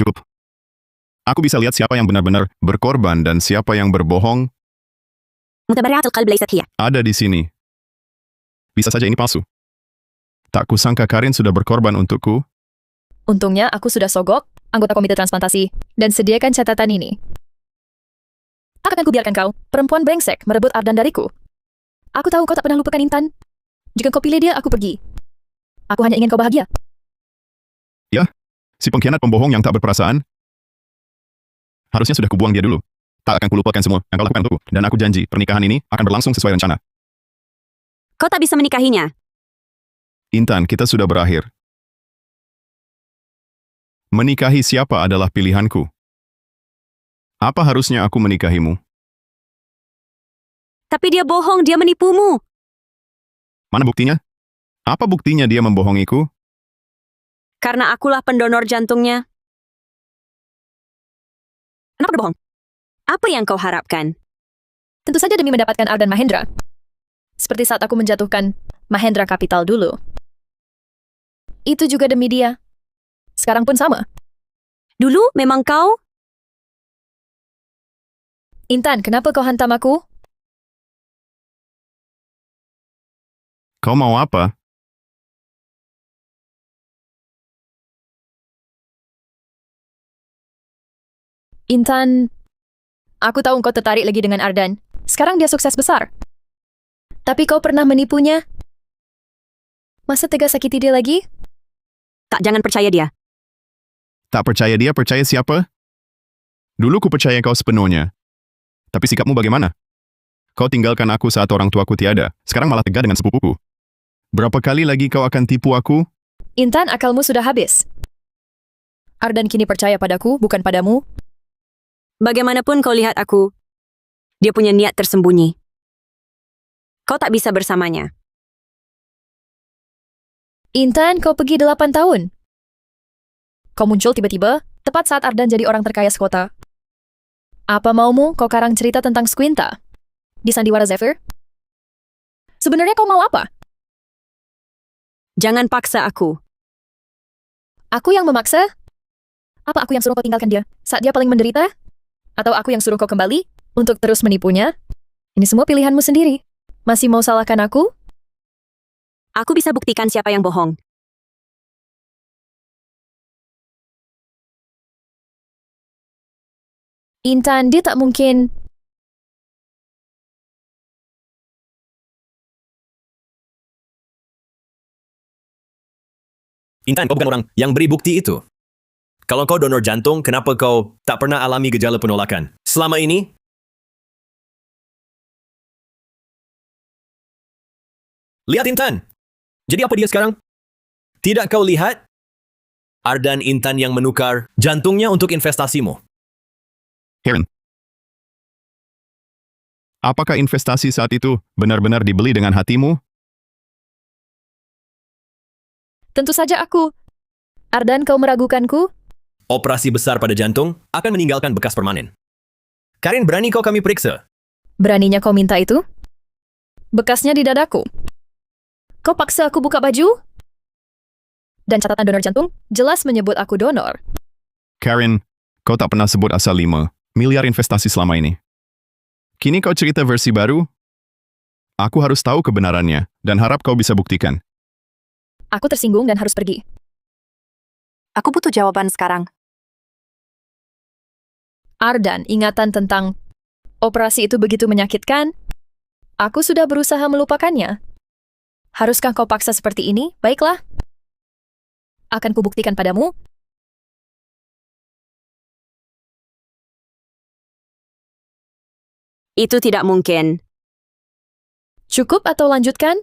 Cukup. Aku bisa lihat siapa yang benar-benar berkorban dan siapa yang berbohong. Mutabarri'atul qalb laysat hiya. Ada di sini. Bisa saja ini palsu. Tak kusangka Karin sudah berkorban untukku. Untungnya aku sudah sogok, anggota komite transplantasi, dan sediakan catatan ini. Akan kubiarkan kau, perempuan brengsek, merebut Ardan dariku. Aku tahu kau tak pernah lupakan Intan. Jika kau pilih dia, aku pergi. Aku hanya ingin kau bahagia. Ya, si pengkhianat pembohong yang tak berperasaan. Harusnya sudah kubuang dia dulu. Tak akan kulupakan semua yang kau lakukan untukku. Dan aku janji, pernikahan ini akan berlangsung sesuai rencana. Kau tak bisa menikahinya. Intan, kita sudah berakhir. Menikahi siapa adalah pilihanku. Apa harusnya aku menikahimu? Tapi dia bohong, dia menipumu. Mana buktinya? Apa buktinya dia membohongiku? Karena akulah pendonor jantungnya. Kenapa berbohong? Apa yang kau harapkan? Tentu saja demi mendapatkan Ardan Mahendra. Seperti saat aku menjatuhkan Mahendra Capital dulu. Itu juga demi dia. Sekarang pun sama. Dulu memang kau Intan, kenapa kau hantam aku? Kau mau apa? Intan, aku tahu kau tertarik lagi dengan Ardan. Sekarang dia sukses besar. Tapi kau pernah menipunya? Masa tega sakiti dia lagi? Tak, jangan percaya dia. Tak percaya dia, percaya siapa? Dulu ku percaya kau sepenuhnya. Tapi sikapmu bagaimana? Kau tinggalkan aku saat orang tuaku tiada. Sekarang malah tega dengan sepupuku. Berapa kali lagi kau akan tipu aku? Intan, akalmu sudah habis. Ardan kini percaya padaku, bukan padamu. Bagaimanapun kau lihat aku, dia punya niat tersembunyi. Kau tak bisa bersamanya. Intan, kau pergi 8 tahun. Kau muncul tiba-tiba, tepat saat Ardan jadi orang terkaya sekota. Apa maumu kau karang cerita tentang Squinta? Di Sandiwara Zephyr? Sebenarnya kau mau apa? Jangan paksa aku. Aku yang memaksa? Apa aku yang suruh kau tinggalkan dia saat dia paling menderita? Atau aku yang suruh kau kembali untuk terus menipunya? Ini semua pilihanmu sendiri. Masih mau salahkan aku? Aku bisa buktikan siapa yang bohong. Intan, dia tak mungkin. Intan, kau bukan orang yang beri bukti itu. Kalau kau donor jantung, kenapa kau tak pernah alami gejala penolakan? Selama ini, lihat Intan. Jadi apa dia sekarang? Tidak kau lihat? Ardan Intan yang menukar jantungnya untuk investasimu. Karen, apakah investasi saat itu benar-benar dibeli dengan hatimu? Tentu saja aku. Ardan, kau meragukanku? Operasi besar pada jantung akan meninggalkan bekas permanen. Karin, berani kau kami periksa? Beraninya kau minta itu? Bekasnya di dadaku. Kau paksa aku buka baju? Dan catatan donor jantung jelas menyebut aku donor. Karen, kau tak pernah sebut asal 5 miliar investasi selama ini. Kini kau cerita versi baru? Aku harus tahu kebenarannya dan harap kau bisa buktikan. Aku tersinggung dan harus pergi. Aku butuh jawaban sekarang. Ardan, ingatan tentang operasi itu begitu menyakitkan. Aku sudah berusaha melupakannya. Haruskah kau paksa seperti ini? Baiklah. Akan kubuktikan padamu. Itu tidak mungkin. Cukup atau lanjutkan?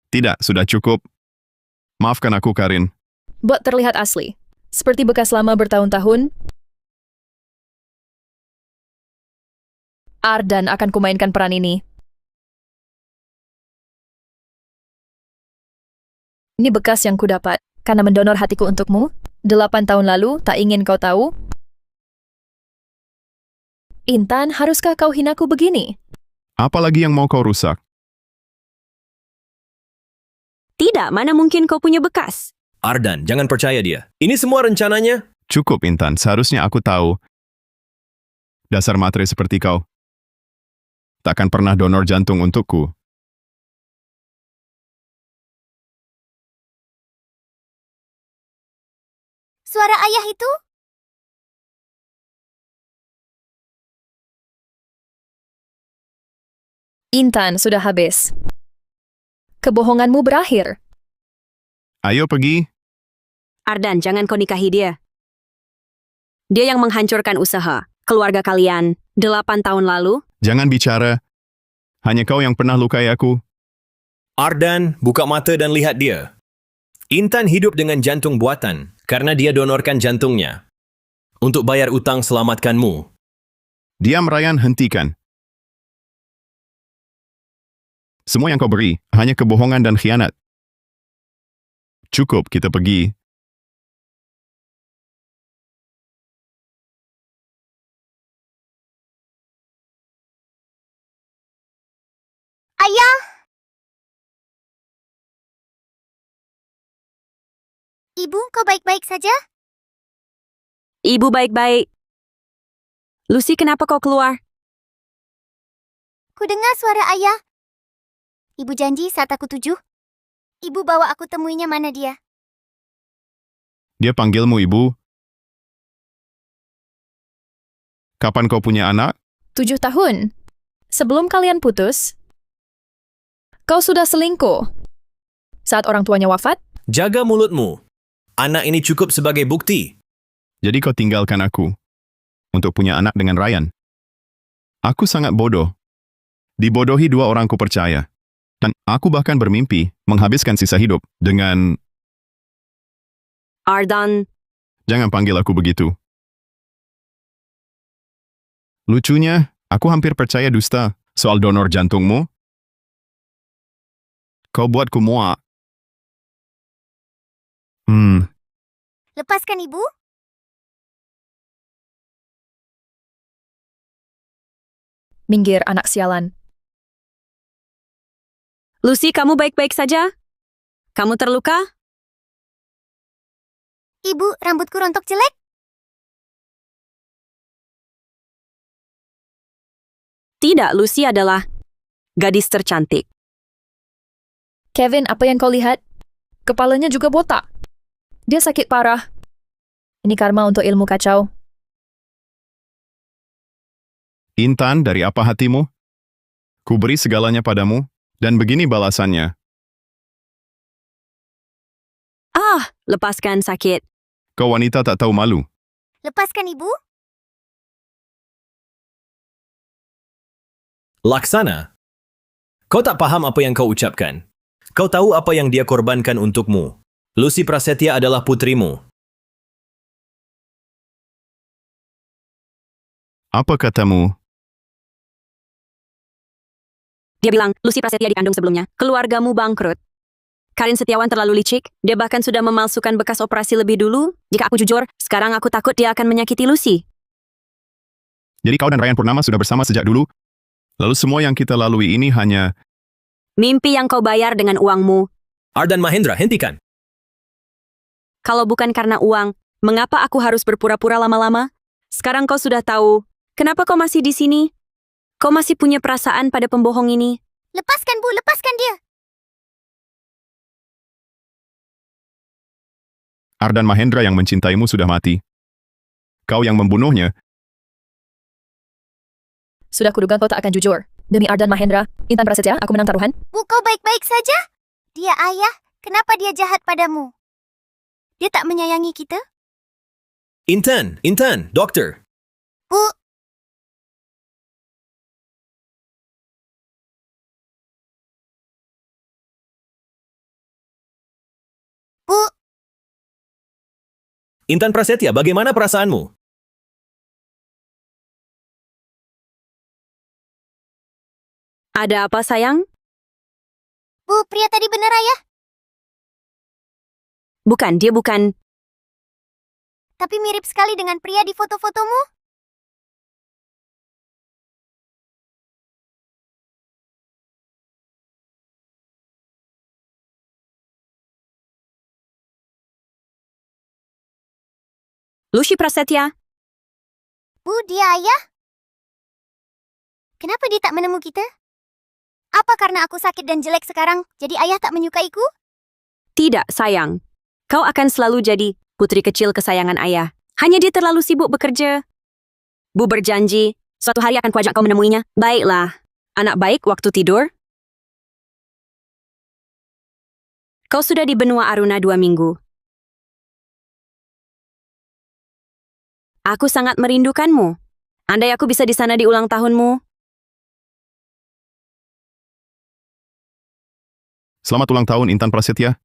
Tidak, sudah cukup. Maafkan aku, Karin. Buat terlihat asli. Seperti bekas lama bertahun-tahun. Ardan akan kumainkan peran ini. Ini bekas yang kudapat karena mendonor hatiku untukmu 8 tahun lalu, tak ingin kau tahu. Intan, haruskah kau hinaku begini? Apalagi yang mau kau rusak? Tidak, mana mungkin kau punya bekas. Ardan, jangan percaya dia. Ini semua rencananya. Cukup, Intan. Seharusnya aku tahu. Dasar matre seperti kau. Takkan pernah donor jantung untukku. Suara ayah itu? Intan, sudah habis. Kebohonganmu berakhir. Ayo pergi. Ardan, jangan kau nikahi dia. Dia yang menghancurkan usaha keluarga kalian 8 tahun lalu. Jangan bicara. Hanya kau yang pernah lukai aku. Ardan, buka mata dan lihat dia. Intan hidup dengan jantung buatan karena dia donorkan jantungnya untuk bayar utang selamatkanmu. Diam, Ryan, hentikan. Semua yang kau beri hanya kebohongan dan khianat. Cukup, kita pergi. Ayah! Ibu, kau baik-baik saja? Ibu baik-baik. Lucy, kenapa kau keluar? Ku dengar suara ayah. Ibu janji saat aku 7. Ibu bawa aku temuinya, mana dia? Dia panggilmu, Ibu. Kapan kau punya anak? 7 tahun. Sebelum kalian putus, kau sudah selingkuh. Saat orang tuanya wafat, Jaga mulutmu. Anak ini cukup sebagai bukti. Jadi kau tinggalkan aku untuk punya anak dengan Ryan. Aku sangat bodoh. Dibodohi 2 orang ku percaya. Dan aku bahkan bermimpi menghabiskan sisa hidup dengan... Ardan, Jangan panggil aku begitu. Lucunya, aku hampir percaya dusta soal donor jantungmu. Kau buatku muak. Lepaskan ibu. minggir anak sialan. Lucy, kamu baik-baik saja? Kamu terluka? Ibu, rambutku rontok jelek. Tidak, Lucy adalah gadis tercantik. Kevin, apa yang kau lihat? Kepalanya juga botak. Dia sakit parah. Ini karma untuk ilmu kacau. Intan, dari apa hatimu? Ku beri segalanya padamu, dan begini balasannya. Lepaskan sakit. Kau wanita tak tahu malu. Lepaskan ibu. Laksana. Kau tak paham apa yang kau ucapkan. Kau tahu apa yang dia korbankan untukmu. Lucy Prasetya adalah putrimu. Apa katamu? Dia bilang, Lucy Prasetya dikandung sebelumnya. Keluargamu bangkrut. Karin Setiawan terlalu licik. Dia bahkan sudah memalsukan bekas operasi lebih dulu. Jika aku jujur, sekarang aku takut dia akan menyakiti Lucy. Jadi kau dan Ryan Purnama sudah bersama sejak dulu? Lalu semua yang kita lalui ini hanya... Mimpi yang kau bayar dengan uangmu. Ardan Mahendra, hentikan. Kalau bukan karena uang, mengapa aku harus berpura-pura lama-lama? Sekarang kau sudah tahu. Kenapa kau masih di sini? Kau masih punya perasaan pada pembohong ini? Lepaskan, Bu, lepaskan dia. Ardan Mahendra yang mencintaimu sudah mati. Kau yang membunuhnya. Sudah kuduga kau tak akan jujur. Demi Ardan Mahendra, Intan Prasetya, aku menang taruhan. Bu, kau baik-baik saja? Dia ayah, kenapa dia jahat padamu? Dia tak menyayangi kita? Intan, dokter. Bu, Bu, Intan Prasetya, bagaimana perasaanmu? Ada apa, sayang? Bu, pria tadi benar ayah. Bukan, dia bukan. Tapi mirip sekali dengan pria di foto-fotomu. Lucy Prasetya. Bu, dia ayah. Kenapa dia tak menemu kita? Apa karena aku sakit dan jelek sekarang, jadi ayah tak menyukaiku? Tidak, sayang. Kau akan selalu jadi putri kecil kesayangan ayah. Hanya dia terlalu sibuk bekerja. Bu berjanji, suatu hari akan kuajak kau menemuinya. Baiklah. Anak baik waktu tidur. Kau sudah di benua Aruna 2 minggu. Aku sangat merindukanmu. Andai aku bisa di sana di ulang tahunmu. Selamat ulang tahun, Intan Prasetya.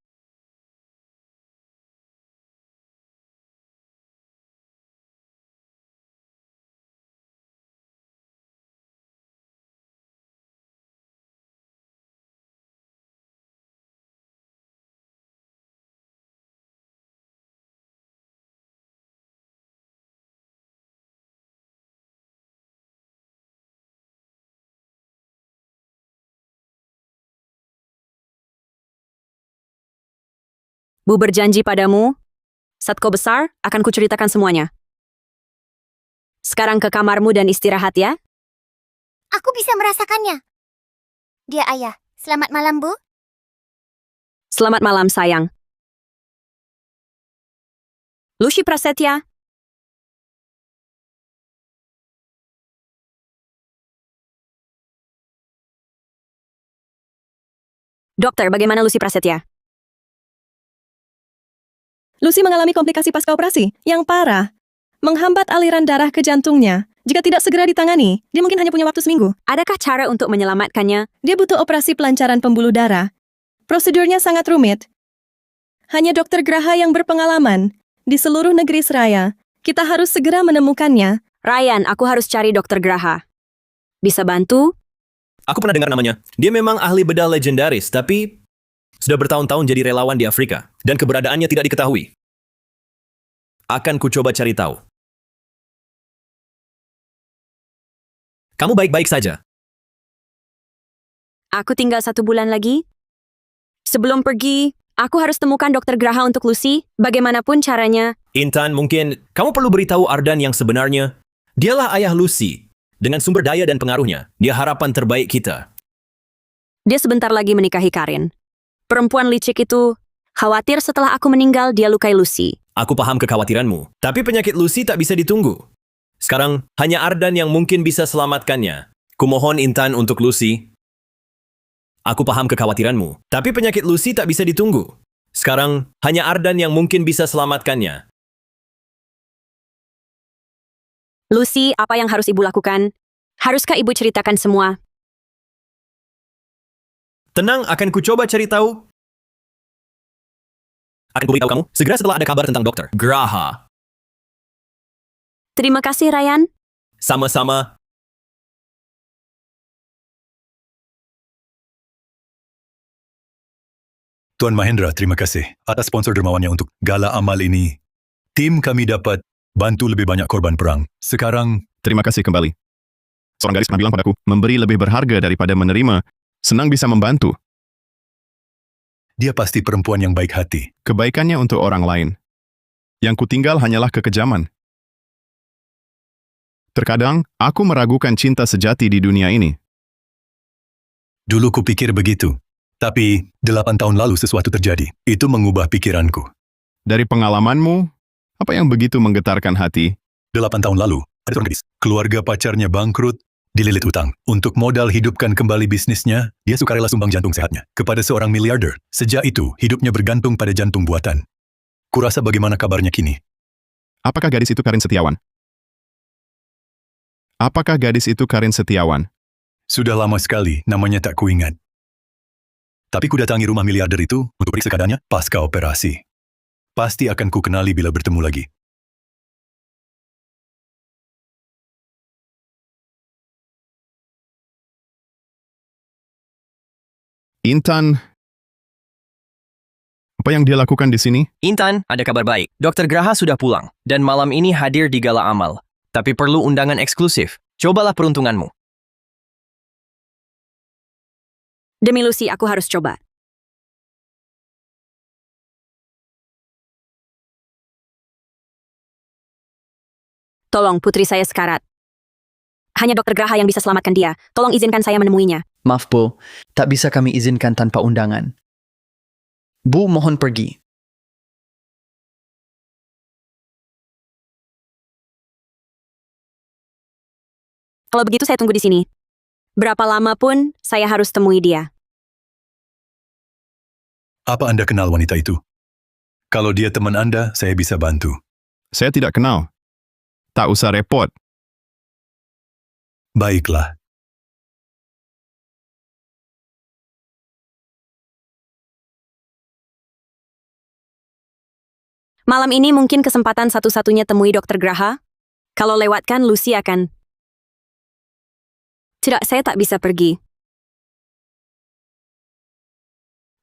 Bu berjanji padamu, saat kau besar, akan kuceritakan semuanya. Sekarang ke kamarmu dan istirahat ya. Aku bisa merasakannya. Dia ayah. Selamat malam, Bu. Selamat malam, sayang. Lucy Prasetya. Dokter, bagaimana Lucy Prasetya? Lucy mengalami komplikasi pasca operasi yang parah, menghambat aliran darah ke jantungnya. Jika tidak segera ditangani, dia mungkin hanya punya waktu seminggu. Adakah cara untuk menyelamatkannya? Dia butuh operasi pelancaran pembuluh darah. Prosedurnya sangat rumit. Hanya dokter Graha yang berpengalaman di seluruh negeri seraya. Kita harus segera menemukannya. Ryan, aku harus cari dokter Graha. Bisa bantu? Aku pernah dengar namanya. Dia memang ahli bedah legendaris, tapi sudah bertahun-tahun jadi relawan di Afrika, dan keberadaannya tidak diketahui. Akan ku coba cari tahu. Kamu baik-baik saja. Aku tinggal 1 bulan lagi. Sebelum pergi, aku harus temukan dokter Graha untuk Lucy, bagaimanapun caranya. Intan, mungkin kamu perlu beritahu Ardan yang sebenarnya. Dialah ayah Lucy. Dengan sumber daya dan pengaruhnya, dia harapan terbaik kita. Dia sebentar lagi menikahi Karin. Perempuan licik itu khawatir setelah aku meninggal dia lukai Lucy. Aku paham kekhawatiranmu, tapi penyakit Lucy tak bisa ditunggu. Sekarang, hanya Ardan yang mungkin bisa selamatkannya. Kumohon Intan untuk Lucy. Aku paham kekhawatiranmu, tapi penyakit Lucy tak bisa ditunggu. Sekarang, hanya Ardan yang mungkin bisa selamatkannya. Lucy, apa yang harus ibu lakukan? Haruskah ibu ceritakan semua? Tenang, akan ku coba cari tahu. Akan ku beritahu kamu segera setelah ada kabar tentang dokter Graha. Terima kasih, Ryan. Sama-sama. Tuan Mahendra, terima kasih atas sponsor dermawannya untuk gala amal ini. Tim kami dapat bantu lebih banyak korban perang. Sekarang, Terima kasih kembali. Seorang gadis pernah bilang padaku, memberi lebih berharga daripada menerima. Senang bisa membantu. dia pasti perempuan yang baik hati. Kebaikannya untuk orang lain. Yang kutinggal hanyalah kekejaman. Terkadang, aku meragukan cinta sejati di dunia ini. Dulu kupikir begitu. Tapi, 8 tahun lalu sesuatu terjadi. Itu mengubah pikiranku. Dari pengalamanmu, apa yang begitu menggetarkan hati? 8 tahun lalu, ada seorang gadis. Keluarga pacarnya bangkrut, dililit utang. Untuk modal hidupkan kembali bisnisnya, dia sukarela sumbang jantung sehatnya kepada seorang miliarder. Sejak itu, hidupnya bergantung pada jantung buatan. Kurasa bagaimana kabarnya kini? Apakah gadis itu Karin Setiawan? Apakah gadis itu Karin Setiawan? Sudah lama sekali, namanya tak kuingat. Tapi kudatangi rumah miliarder itu untuk periksa keadaannya pasca operasi. Pasti akan kukenali bila bertemu lagi. Intan, apa yang dia lakukan di sini? Intan, ada kabar baik. Dr. Graha sudah pulang, dan malam ini hadir di gala amal. Tapi perlu undangan eksklusif. Cobalah peruntunganmu. Demi Lucy, aku harus coba. Tolong, putri saya sekarat. Hanya Dr. Graha yang bisa selamatkan dia. Tolong izinkan saya menemuinya. Maaf, Bu. Tak bisa kami izinkan tanpa undangan. Bu, mohon pergi. Kalau begitu saya tunggu di sini. Berapa lama pun saya harus temui dia. Apa Anda kenal wanita itu? Kalau dia teman Anda, saya bisa bantu. Saya tidak kenal. Tak usah repot. Baiklah. Malam ini mungkin kesempatan satu-satunya temui Dr. Graha. Kalau lewatkan, Lucy akan... Tidak, saya tak bisa pergi.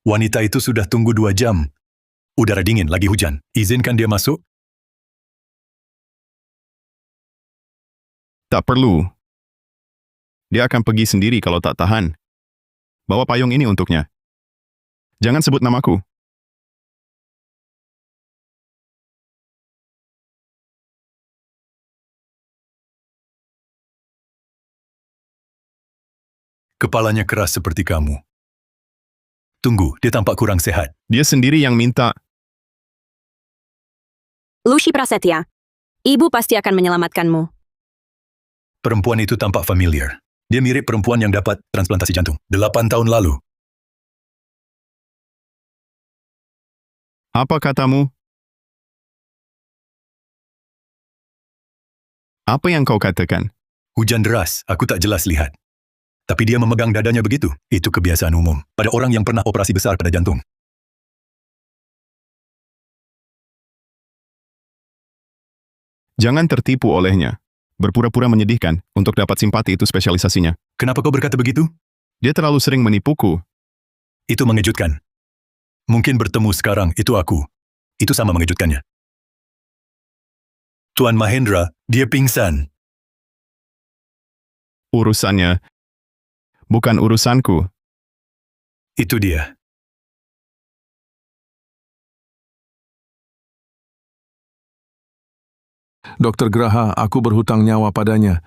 Wanita itu sudah tunggu 2 jam. Udara dingin, lagi hujan. Izinkan dia masuk? Tak perlu. Dia akan pergi sendiri kalau tak tahan. Bawa payung ini untuknya. Jangan sebut namaku. Kepalanya keras seperti kamu. Tunggu, dia tampak kurang sehat. Dia sendiri yang minta. Lucy Prasetya, ibu pasti akan menyelamatkanmu. Perempuan itu tampak familiar. Dia mirip perempuan yang dapat transplantasi jantung 8 tahun lalu. Apa katamu? Apa yang kau katakan? Hujan deras, aku tak jelas lihat. Tapi dia memegang dadanya begitu. Itu kebiasaan umum pada orang yang pernah operasi besar pada jantung. Jangan tertipu olehnya. Berpura-pura menyedihkan untuk dapat simpati itu spesialisasinya. Kenapa kau berkata begitu? Dia terlalu sering menipuku. Itu mengejutkan. Mungkin bertemu sekarang, itu aku. Itu sama mengejutkannya. Tuan Mahendra, dia pingsan. Urusannya bukan urusanku. Itu dia. Dokter Graha, aku berhutang nyawa padanya.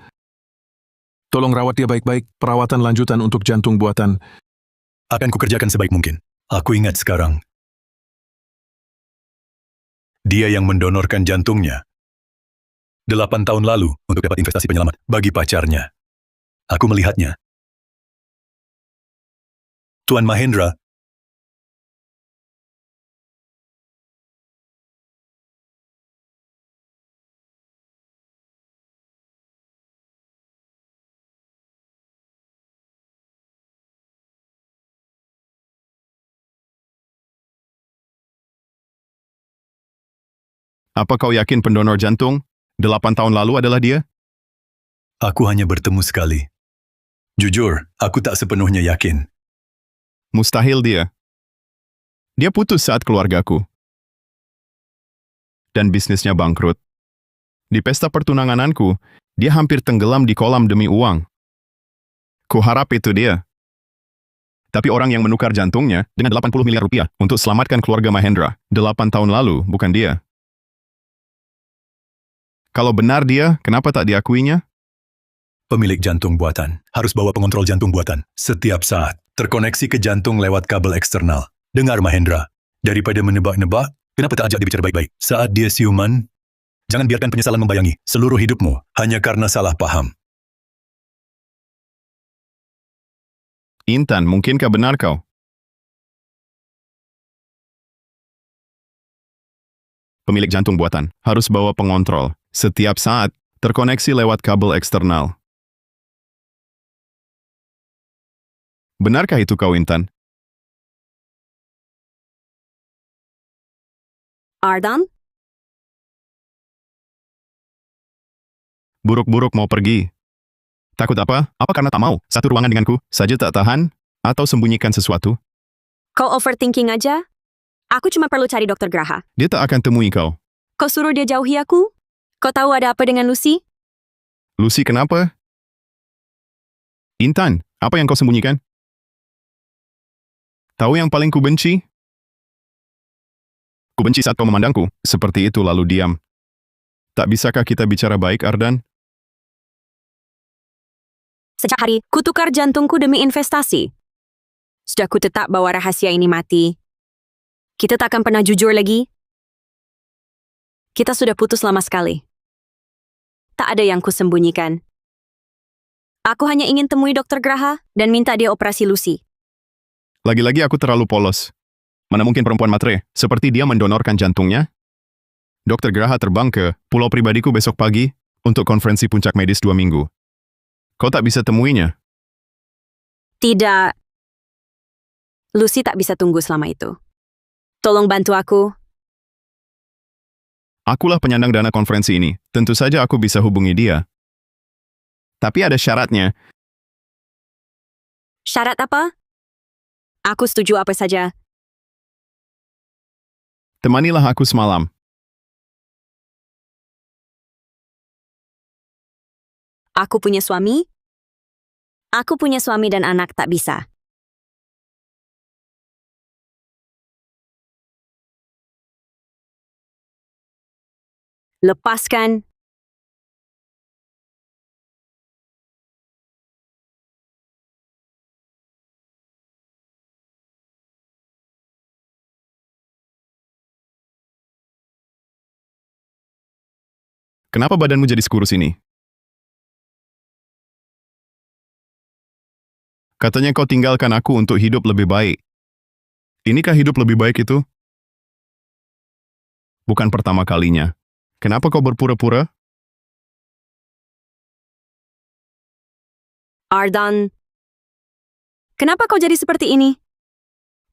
Tolong rawat dia baik-baik, perawatan lanjutan untuk jantung buatan. Akan kukerjakan sebaik mungkin. Aku ingat sekarang. Dia yang mendonorkan jantungnya 8 tahun lalu untuk dapat investasi penyelamat bagi pacarnya. Aku melihatnya. Tuan Mahendra, Apa kau yakin pendonor jantung 8 tahun lalu adalah dia? aku hanya bertemu sekali. Jujur, aku tak sepenuhnya yakin. Mustahil dia. Dia putus saat keluargaku. Dan bisnisnya bangkrut. Di pesta pertunangananku, dia hampir tenggelam di kolam demi uang. Kuharap itu dia. Tapi orang yang menukar jantungnya dengan 80 miliar rupiah untuk selamatkan keluarga Mahendra 8 tahun lalu bukan dia. Kalau benar dia, kenapa tak diakuinya? Pemilik jantung buatan harus bawa pengontrol jantung buatan setiap saat. Terkoneksi ke jantung lewat kabel eksternal. Dengar Mahendra, daripada menebak-nebak, kenapa tak ajak dia bicara baik-baik? Saat dia siuman, jangan biarkan penyesalan membayangi seluruh hidupmu hanya karena salah paham. Intan, mungkinkah benar kau? Pemilik jantung buatan harus bawa pengontrol setiap saat terkoneksi lewat kabel eksternal. Benarkah itu kau, Intan? Ardan? Buruk-buruk mau pergi. Takut apa? Apa karena tak mau? Satu ruangan denganku saja tak tahan? Atau sembunyikan sesuatu? Kau overthinking aja? Aku cuma perlu cari Dokter Graha. Dia tak akan temui kau. Kau suruh dia jauhi aku? Kau tahu ada apa dengan Lucy? Lucy, kenapa? Intan, apa yang kau sembunyikan? Tahu yang paling kubenci? Kubenci saat kau memandangku seperti itu lalu diam. Tak bisakah kita bicara baik, Ardan? Sejak hari, kutukar jantungku demi investasi. Sudah ku tetap bahwa rahasia ini mati. Kita tak akan pernah jujur lagi. Kita sudah putus lama sekali. Tak ada yang kusembunyikan. Aku hanya ingin temui Dokter Graha dan minta dia operasi Lucy. Lagi-lagi aku terlalu polos. Mana mungkin perempuan matre seperti dia mendonorkan jantungnya? Dokter Graha terbang ke pulau pribadiku besok pagi untuk konferensi puncak medis 2 minggu. Kau tak bisa temuinya? Tidak. Lucy tak bisa tunggu selama itu. Tolong bantu aku. Akulah penyandang dana konferensi ini. Tentu saja aku bisa hubungi dia. Tapi ada syaratnya. Syarat apa? Aku setuju apa saja. Temanilah aku semalam. Aku punya suami. Aku punya suami dan anak, tak bisa. Lepaskan. Kenapa badanmu jadi sekurus ini? Katanya kau tinggalkan aku untuk hidup lebih baik. Inikah hidup lebih baik itu? Bukan pertama kalinya. Kenapa kau berpura-pura? Ardan, kenapa kau jadi seperti ini?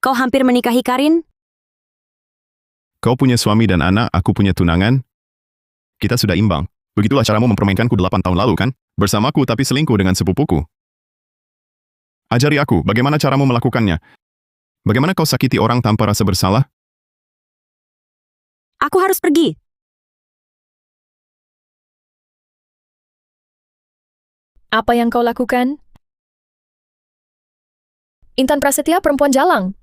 Kau hampir menikahi Karin? Kau punya suami dan anak, aku punya tunangan. Kita sudah imbang. Begitulah caramu mempermainkanku 8 tahun lalu, kan? Bersamaku tapi selingkuh dengan sepupuku. Ajari aku, bagaimana caramu melakukannya? Bagaimana kau sakiti orang tanpa rasa bersalah? Aku harus pergi. Apa yang kau lakukan? Intan Prasetya perempuan jalang.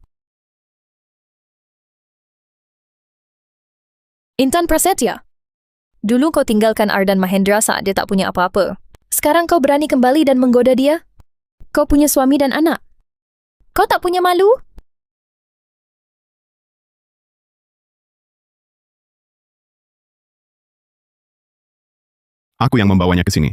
Intan Prasetya. Dulu kau tinggalkan Ardan Mahendra saat dia tak punya apa-apa. Sekarang kau berani kembali dan menggoda dia? Kau punya suami dan anak. Kau tak punya malu? Aku yang membawanya ke sini.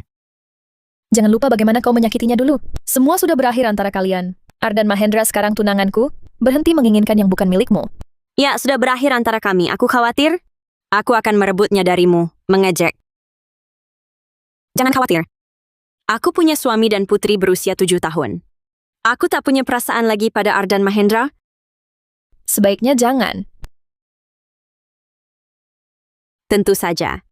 Jangan lupa bagaimana kau menyakitinya dulu. Semua sudah berakhir antara kalian. Ardan Mahendra sekarang tunanganku. Berhenti menginginkan yang bukan milikmu. Ya, sudah berakhir antara kami. Aku khawatir. Aku akan merebutnya darimu. Mengejek. Jangan khawatir. Aku punya suami dan putri berusia 7 tahun. Aku tak punya perasaan lagi pada Ardan Mahendra. Sebaiknya jangan. Tentu saja.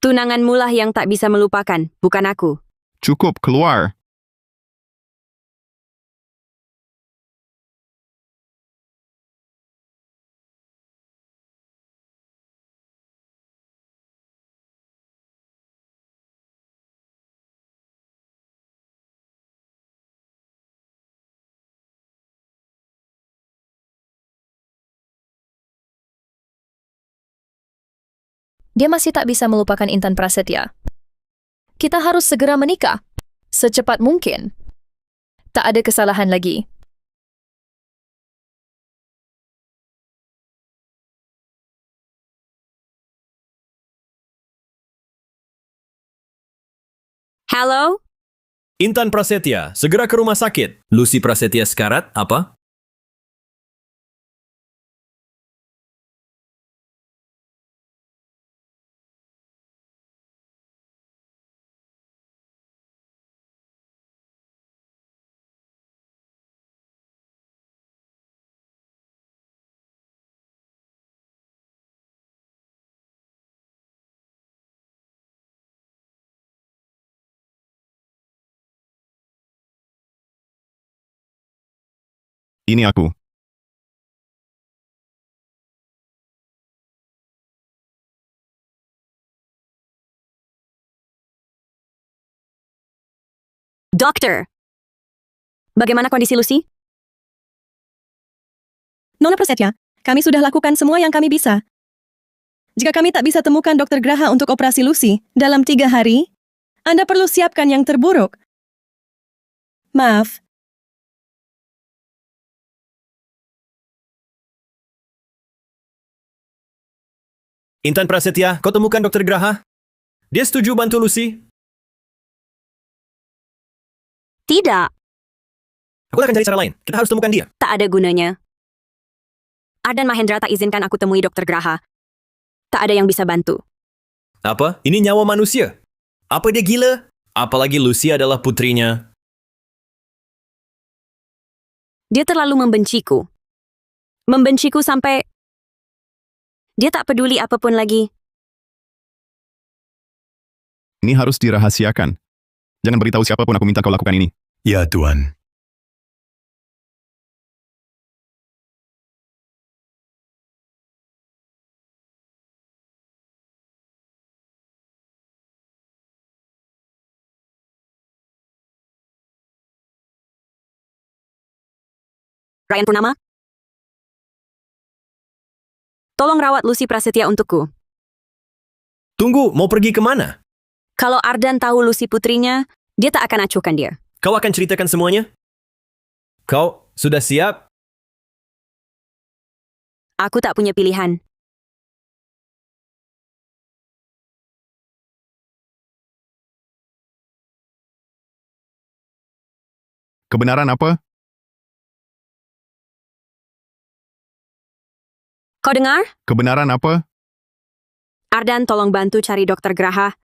Tunanganmu lah yang tak bisa melupakan, bukan aku. Cukup, keluar. Dia masih tak bisa melupakan Intan Prasetya. Kita harus segera menikah. Secepat mungkin. Tak ada kesalahan lagi. Halo? Intan Prasetya, segera ke rumah sakit. Lucy Prasetya sekarat, apa? Ini aku. Dokter. Bagaimana kondisi Lucy? Nona Prasetya, kami sudah lakukan semua yang kami bisa. Jika kami tak bisa temukan Dr. Graha untuk operasi Lucy dalam 3 hari, Anda perlu siapkan yang terburuk. Maaf. Intan Prasetya, kau temukan Dr. Graha? Dia setuju bantu Lucy? Tidak. Aku akan cari cara lain. Kita harus temukan dia. Tak ada gunanya. Ardan Mahendra tak izinkan aku temui Dr. Graha. Tak ada yang bisa bantu. Apa? Ini nyawa manusia. Apa dia gila? Apalagi Lucy adalah putrinya. Dia terlalu membenciku. Membenciku sampai dia tak peduli apapun lagi. Ini harus dirahasiakan. Jangan beritahu siapapun aku minta kau lakukan ini. Ya, Tuan. Ryan Purnama? Tolong rawat Lucy Prasetya untukku. Tunggu, mau pergi kemana? Kalau Ardan tahu Lucy putrinya, dia tak akan acuhkan dia. Kau akan ceritakan semuanya? Kau sudah siap? Aku tak punya pilihan. Kebenaran apa? Kau dengar? Kebenaran apa? Ardan, tolong bantu cari Dokter Graha.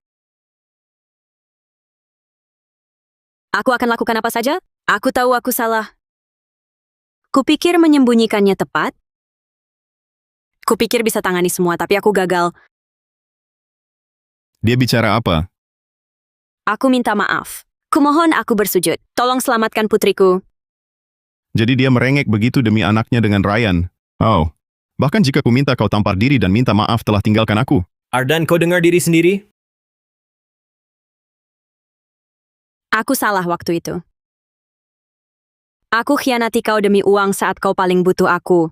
Aku akan lakukan apa saja? Aku tahu aku salah. Kupikir menyembunyikannya tepat. Kupikir bisa tangani semua, tapi aku gagal. Dia bicara apa? Aku minta maaf. Kumohon aku bersujud. Tolong selamatkan putriku. Jadi dia merengek begitu demi anaknya dengan Ryan. Oh. Bahkan jika ku minta kau tampar diri dan minta maaf telah tinggalkan aku. Ardan, kau dengar diri sendiri? Aku salah waktu itu. Aku khianati kau demi uang saat kau paling butuh aku.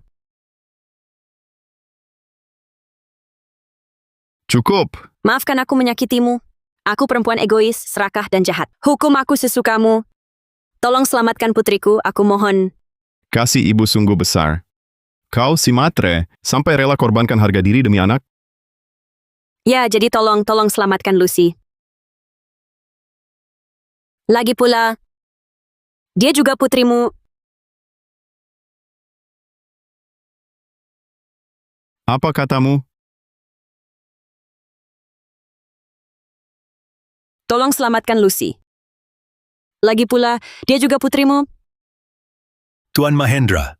Cukup. Maafkan aku menyakitimu. Aku perempuan egois, serakah, dan jahat. Hukum aku sesukamu. Tolong selamatkan putriku, aku mohon. Kasih ibu sungguh besar. Kau si matre, sampai rela korbankan harga diri demi anak? Ya, jadi tolong selamatkan Lucy. Lagi pula, dia juga putrimu. Apa katamu? Tolong selamatkan Lucy. Lagi pula, dia juga putrimu. Tuan Mahendra,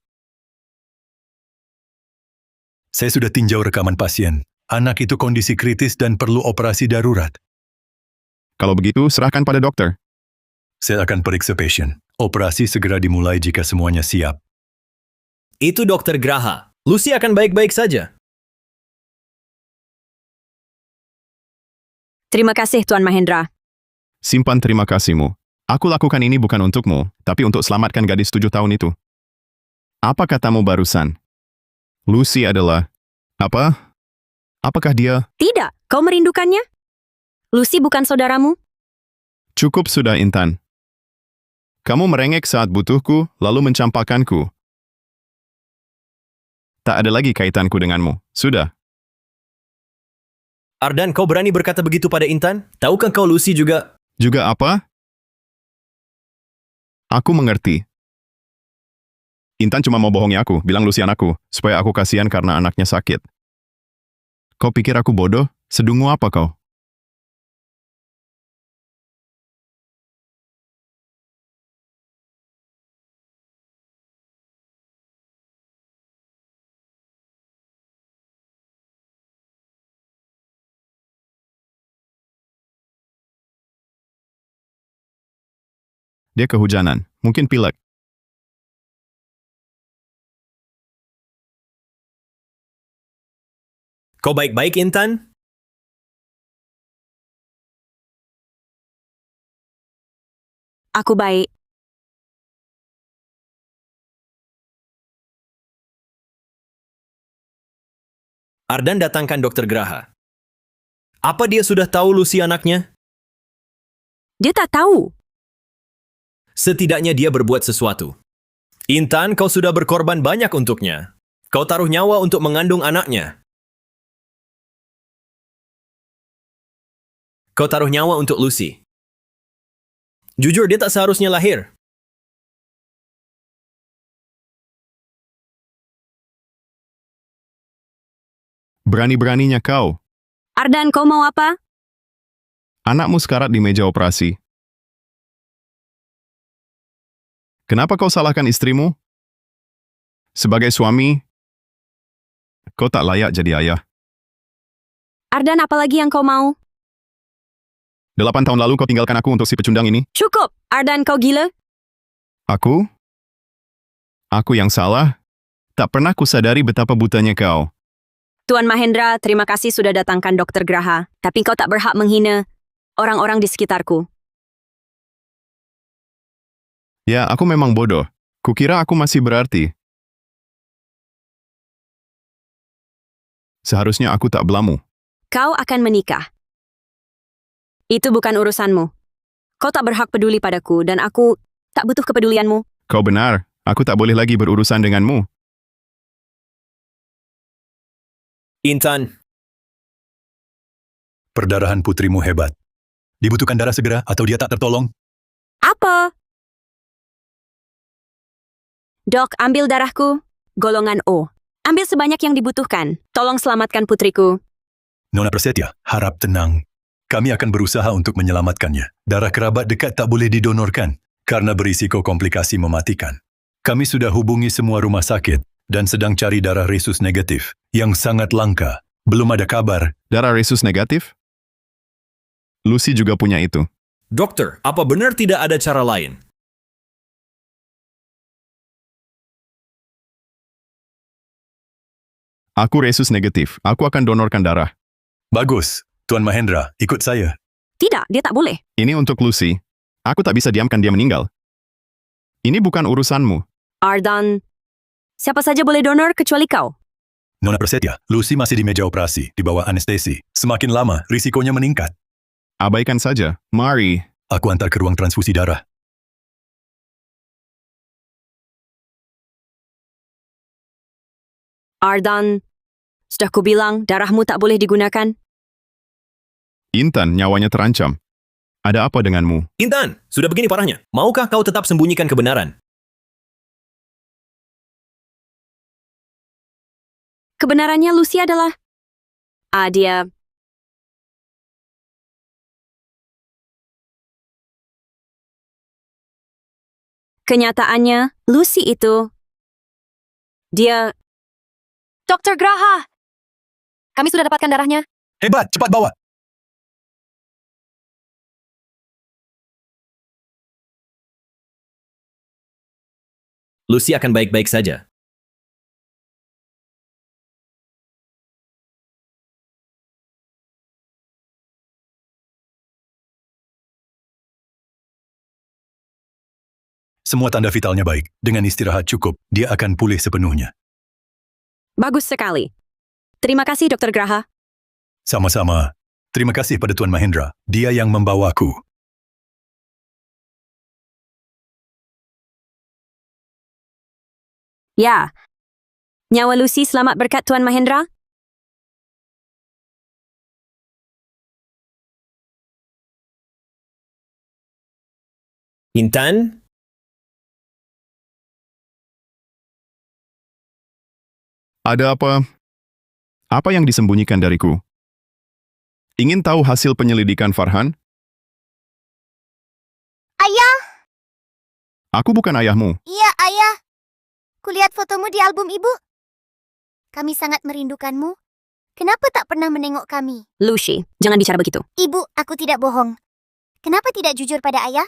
saya sudah tinjau rekaman pasien. Anak itu kondisi kritis dan perlu operasi darurat. Kalau begitu, serahkan pada dokter. Saya akan periksa pasien. Operasi segera dimulai jika semuanya siap. Itu Dokter Graha. Lucy akan baik-baik saja. Terima kasih, Tuan Mahendra. Simpan terima kasihmu. Aku lakukan ini bukan untukmu, tapi untuk selamatkan gadis 7 tahun itu. Apa katamu barusan? Lucy adalah... Apa? Apakah dia... Tidak, kau merindukannya? Lucy bukan saudaramu? Cukup sudah, Intan. Kamu merengek saat butuhku, lalu mencampakkanku. Tak ada lagi kaitanku denganmu. Sudah. Ardan, kau berani berkata begitu pada Intan? Tahukah kau Lucy juga... Juga apa? Aku mengerti. Intan cuma mau bohongi aku, bilang Lucy anakku, supaya aku kasihan karena anaknya sakit. Kau pikir aku bodoh? Sedungu apa kau? Dia kehujanan, mungkin pilek. Kau baik-baik, Intan? Aku baik. Ardan, datangkan Dokter Graha. Apa dia sudah tahu Lucy anaknya? Dia tak tahu. Setidaknya dia berbuat sesuatu. Intan, kau sudah berkorban banyak untuknya. Kau taruh nyawa untuk mengandung anaknya. Kau taruh nyawa untuk Lucy. Jujur, dia tak seharusnya lahir. Berani-beraninya kau. Ardan, kau mau apa? Anakmu sekarat di meja operasi. Kenapa kau salahkan istrimu? Sebagai suami, kau tak layak jadi ayah. Ardan, apa lagi yang kau mau? 8 tahun lalu kau tinggalkan aku untuk si pecundang ini. Cukup! Ardan, kau gila? Aku? Aku yang salah? Tak pernah kusadari betapa butanya kau. Tuan Mahendra, terima kasih sudah datangkan Dokter Graha. Tapi kau tak berhak menghina orang-orang di sekitarku. Ya, aku memang bodoh. Kukira aku masih berarti. Seharusnya aku tak belamu. Kau akan menikah. Itu bukan urusanmu. Kau tak berhak peduli padaku dan aku tak butuh kepedulianmu. Kau benar, aku tak boleh lagi berurusan denganmu. Intan. Perdarahan putrimu hebat. Dibutuhkan darah segera atau dia tak tertolong? Apa? Dok, ambil darahku. Golongan O. Ambil sebanyak yang dibutuhkan. Tolong selamatkan putriku. Nona Prasetya, harap tenang. Kami akan berusaha untuk menyelamatkannya. Darah kerabat dekat tak boleh didonorkan karena berisiko komplikasi mematikan. Kami sudah hubungi semua rumah sakit dan sedang cari darah resus negatif yang sangat langka. Belum ada kabar. Darah resus negatif? Lucy juga punya itu. Dokter, apa benar tidak ada cara lain? Aku resus negatif. Aku akan donorkan darah. Bagus. Tuan Mahendra, ikut saya. Tidak, dia tak boleh. Ini untuk Lucy. Aku tak bisa diamkan dia meninggal. Ini bukan urusanmu. Ardan, siapa saja boleh donor kecuali kau. Nona Prasetya, Lucy masih di meja operasi, di bawah anestesi. Semakin lama, risikonya meningkat. Abaikan saja. Mari. Aku antar ke ruang transfusi darah. Ardan, sudah kubilang darahmu tak boleh digunakan. Intan, nyawanya terancam. Ada apa denganmu? Intan, sudah begini parahnya. Maukah kau tetap sembunyikan kebenaran? Kebenarannya Lucy adalah... dia... Kenyataannya, Lucy itu... Dia... Dr. Graha! Kami sudah dapatkan darahnya. Hebat, cepat bawa. Lucy akan baik-baik saja. Semua tanda vitalnya baik. Dengan istirahat cukup, dia akan pulih sepenuhnya. Bagus sekali. Terima kasih, Dr. Graha. Sama-sama. Terima kasih pada Tuan Mahendra. Dia yang membawaku. Ya. Nyawa Lucy selamat berkat Tuan Mahendra. Intan? Ada apa? Apa yang disembunyikan dariku? Ingin tahu hasil penyelidikan Farhan? Ayah! Aku bukan ayahmu. Iya, Ayah. Kulihat fotomu di album Ibu. Kami sangat merindukanmu. Kenapa tak pernah menengok kami? Lucy, jangan bicara begitu. Ibu, aku tidak bohong. Kenapa tidak jujur pada Ayah?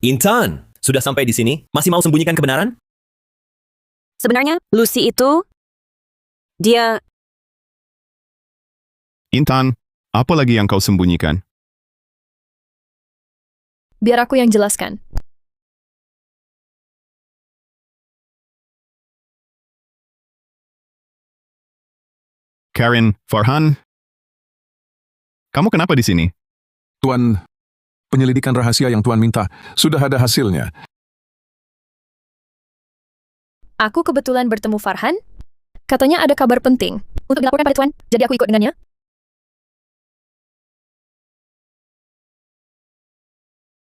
Intan, sudah sampai di sini? Masih mau sembunyikan kebenaran? Sebenarnya, Lucy itu... Dia... Intan, apa lagi yang kau sembunyikan? Biar aku yang jelaskan. Karen, Farhan, kamu kenapa di sini? Tuan, penyelidikan rahasia yang Tuan minta sudah ada hasilnya. Aku kebetulan bertemu Farhan. Katanya ada kabar penting untuk dilaporkan pada Tuan, jadi aku ikut dengannya.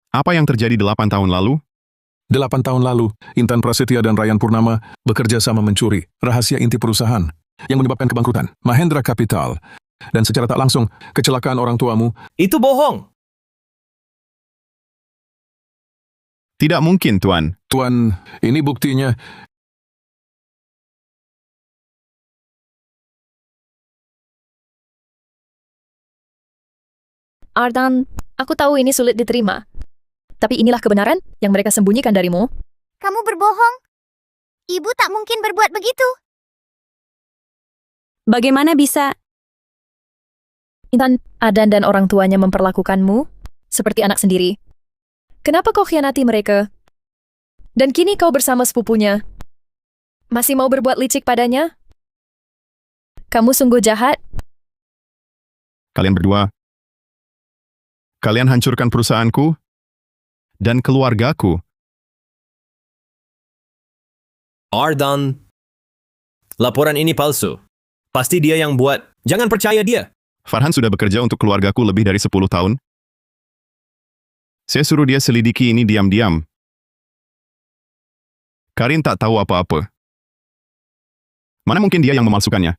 Apa yang terjadi 8 tahun lalu? 8 tahun lalu, Intan Prasetya dan Ryan Purnama bekerja sama mencuri rahasia inti perusahaan yang menyebabkan kebangkrutan Mahendra Capital. Dan secara tak langsung, kecelakaan orang tuamu. Itu bohong! Tidak mungkin, Tuan. Tuan, ini buktinya. Ardan, aku tahu ini sulit diterima. Tapi inilah kebenaran yang mereka sembunyikan darimu. Kamu berbohong. Ibu tak mungkin berbuat begitu. Bagaimana bisa... Intan, Adan dan orang tuanya memperlakukanmu seperti anak sendiri. Kenapa kau khianati mereka? Dan kini kau bersama sepupunya. Masih mau berbuat licik padanya? Kamu sungguh jahat. Kalian berdua. Kalian hancurkan perusahaanku dan keluargaku. Ardan, laporan ini palsu. Pasti dia yang buat. Jangan percaya dia. Farhan sudah bekerja untuk keluargaku lebih dari 10 tahun. Saya suruh dia selidiki ini diam-diam. Karin tak tahu apa-apa. Mana mungkin dia yang memalsukannya?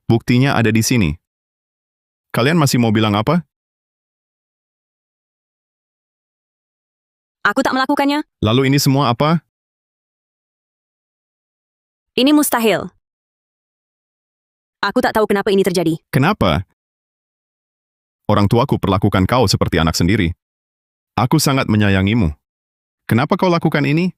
Buktinya ada di sini. Kalian masih mau bilang apa? Aku tak melakukannya. Lalu ini semua apa? Ini mustahil. Aku tak tahu kenapa ini terjadi. Kenapa? Orang tuaku perlakukan kau seperti anak sendiri. Aku sangat menyayangimu. Kenapa kau lakukan ini?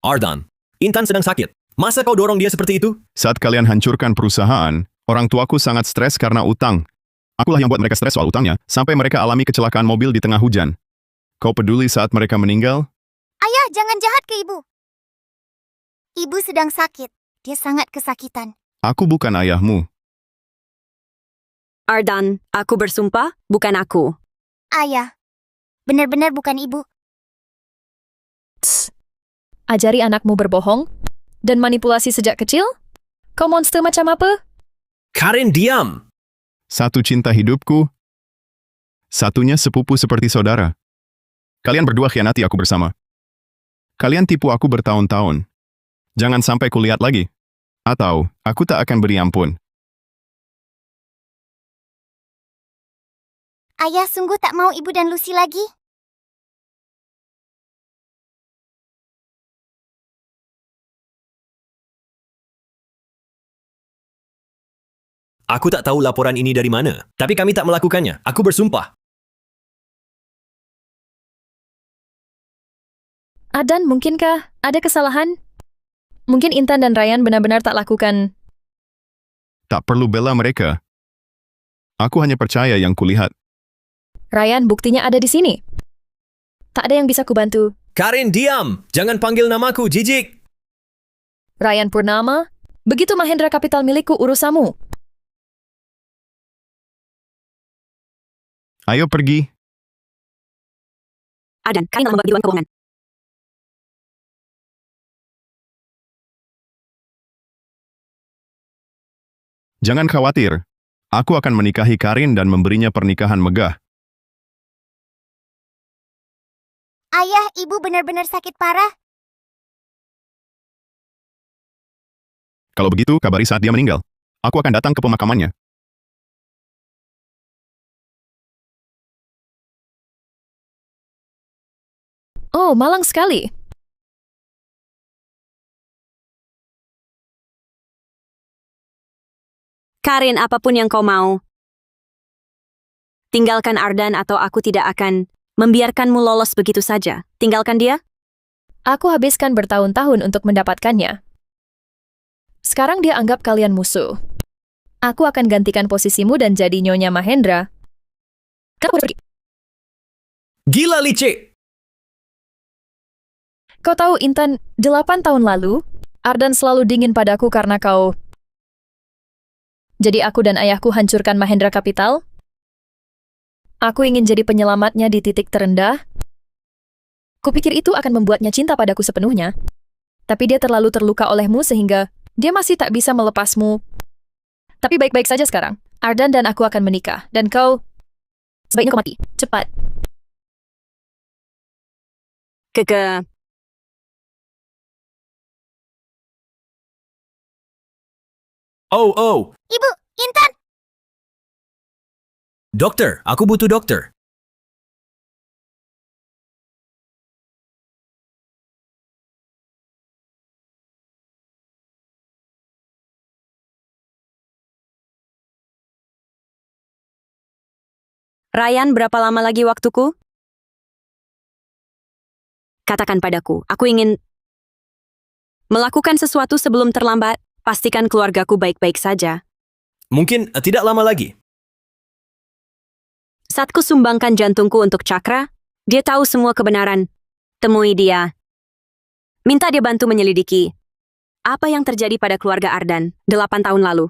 Ardan, Intan sedang sakit. Masa kau dorong dia seperti itu? Saat kalian hancurkan perusahaan, orang tuaku sangat stres karena utang. Akulah yang buat mereka stres soal utangnya, sampai mereka alami kecelakaan mobil di tengah hujan. Kau peduli saat mereka meninggal? Ayah, jangan jahat ke ibu. Ibu sedang sakit. Dia sangat kesakitan. Aku bukan ayahmu. Ardan, aku bersumpah, bukan aku. Ayah, benar-benar bukan ibu. Tss. Ajari anakmu berbohong dan manipulasi sejak kecil? Kau monster macam apa? Karin, diam! Satu cinta hidupku, satunya sepupu seperti saudara. Kalian berdua khianati aku bersama. Kalian tipu aku bertahun-tahun. Jangan sampai kulihat lagi. Atau, aku tak akan beri ampun. Ayah sungguh tak mau ibu dan Lucy lagi. Aku tak tahu laporan ini dari mana, tapi kami tak melakukannya. Aku bersumpah. Adan, mungkinkah ada kesalahan? Mungkin Intan dan Ryan benar-benar tak lakukan. Tak perlu bela mereka. Aku hanya percaya yang kulihat. Ryan, buktinya ada di sini. Tak ada yang bisa kubantu. Karin, diam! Jangan panggil namaku, jijik! Ryan Purnama, begitu Mahendra Capital milikku urusamu. Ayo pergi. Adan, Karin telah membagi dewan keuangan. Jangan khawatir. Aku akan menikahi Karin dan memberinya pernikahan megah. Ayah, ibu benar-benar sakit parah. Kalau begitu, kabari saat dia meninggal. Aku akan datang ke pemakamannya. Oh, malang sekali. Karin, apapun yang kau mau. Tinggalkan Ardan atau aku tidak akan membiarkanmu lolos begitu saja. Tinggalkan dia. Aku habiskan bertahun-tahun untuk mendapatkannya. Sekarang dia anggap kalian musuh. Aku akan gantikan posisimu dan jadi Nyonya Mahendra. Kamu pergi. Gila, licik! Kau tahu, Intan, 8 tahun lalu, Ardan selalu dingin padaku karena kau... Jadi aku dan ayahku hancurkan Mahendra Capital. Aku ingin jadi penyelamatnya di titik terendah. Kupikir itu akan membuatnya cinta padaku sepenuhnya. Tapi dia terlalu terluka olehmu sehingga dia masih tak bisa melepasmu. Tapi baik-baik saja sekarang. Ardan dan aku akan menikah. Dan kau... Sebaiknya kau mati. Cepat. Keke. Oh. Ibu, Intan! Dokter, aku butuh dokter. Ryan, berapa lama lagi waktuku? Katakan padaku, aku ingin melakukan sesuatu sebelum terlambat. Pastikan keluargaku baik-baik saja. Mungkin tidak lama lagi. Saat ku sumbangkan jantungku untuk Cakra, dia tahu semua kebenaran. Temui dia. Minta dia bantu menyelidiki apa yang terjadi pada keluarga Ardan 8 tahun lalu.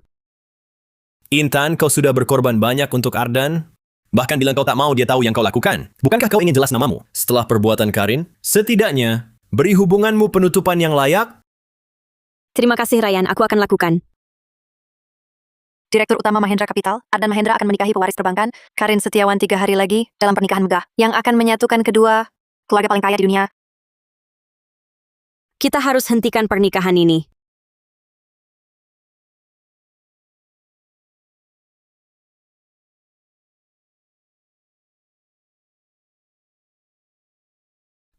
Intan, kau sudah berkorban banyak untuk Ardan. Bahkan bila kau tak mau dia tahu yang kau lakukan. Bukankah kau ingin jelas namamu? Setelah perbuatan Karin, setidaknya beri hubunganmu penutupan yang layak. Terima kasih Ryan, aku akan lakukan. Direktur Utama Mahendra Capital, Ardan Mahendra akan menikahi pewaris perbankan, Karin Setiawan 3 hari lagi dalam pernikahan megah yang akan menyatukan kedua keluarga paling kaya di dunia. Kita harus hentikan pernikahan ini.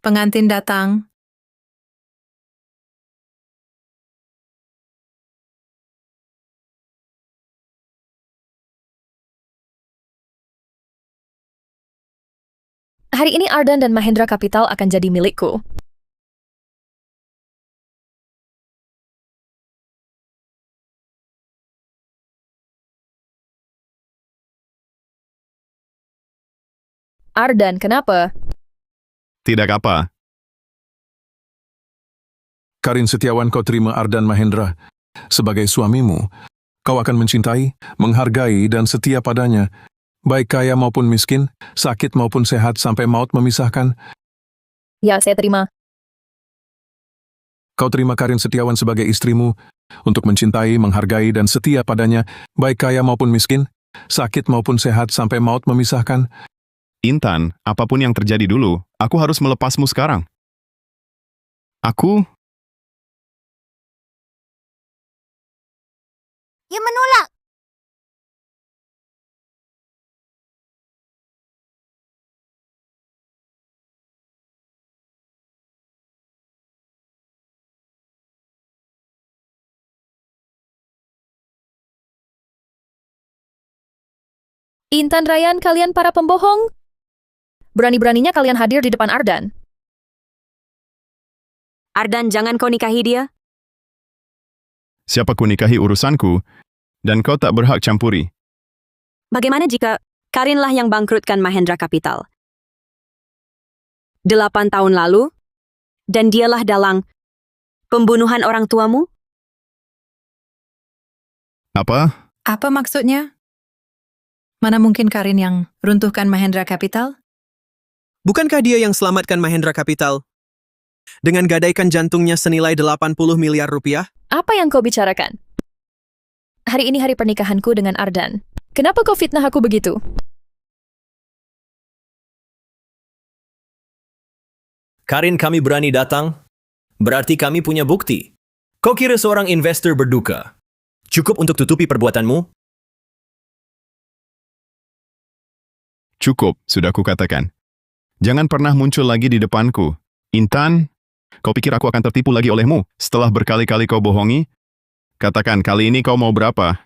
Pengantin datang. Hari ini Ardan dan Mahendra Capital akan jadi milikku. Ardan, kenapa? Tidak apa. Karin Setiawan, kau terima Ardan Mahendra sebagai suamimu. Kau akan mencintai, menghargai, dan setia padanya. Baik kaya maupun miskin, sakit maupun sehat sampai maut memisahkan. Ya, saya terima. Kau terima Karin Setiawan sebagai istrimu untuk mencintai, menghargai, dan setia padanya, baik kaya maupun miskin, sakit maupun sehat sampai maut memisahkan. Intan, apapun yang terjadi dulu, aku harus melepasmu sekarang. Aku Dia menolak. Intan, Ryan, kalian para pembohong. Berani-beraninya kalian hadir di depan Ardan. Ardan, jangan kau nikahi dia. siapa ku nikahi urusanku, dan kau tak berhak campuri. Bagaimana jika Karinlah yang bangkrutkan Mahendra Capital? 8 tahun lalu, dan dialah dalang pembunuhan orang tuamu? Apa? Apa maksudnya? Mana mungkin Karin yang runtuhkan Mahendra Capital? Bukankah dia yang selamatkan Mahendra Capital? Dengan gadaikan jantungnya senilai 80 miliar rupiah? Apa yang kau bicarakan? Hari ini hari pernikahanku dengan Ardan. Kenapa kau fitnah aku begitu? Karin, kami berani datang, berarti kami punya bukti. Kau kira seorang investor berduka cukup untuk tutupi perbuatanmu? Cukup, sudah kukatakan. Jangan pernah muncul lagi di depanku. Intan, kau pikir aku akan tertipu lagi olehmu setelah berkali-kali kau bohongi? Katakan, kali ini kau mau berapa?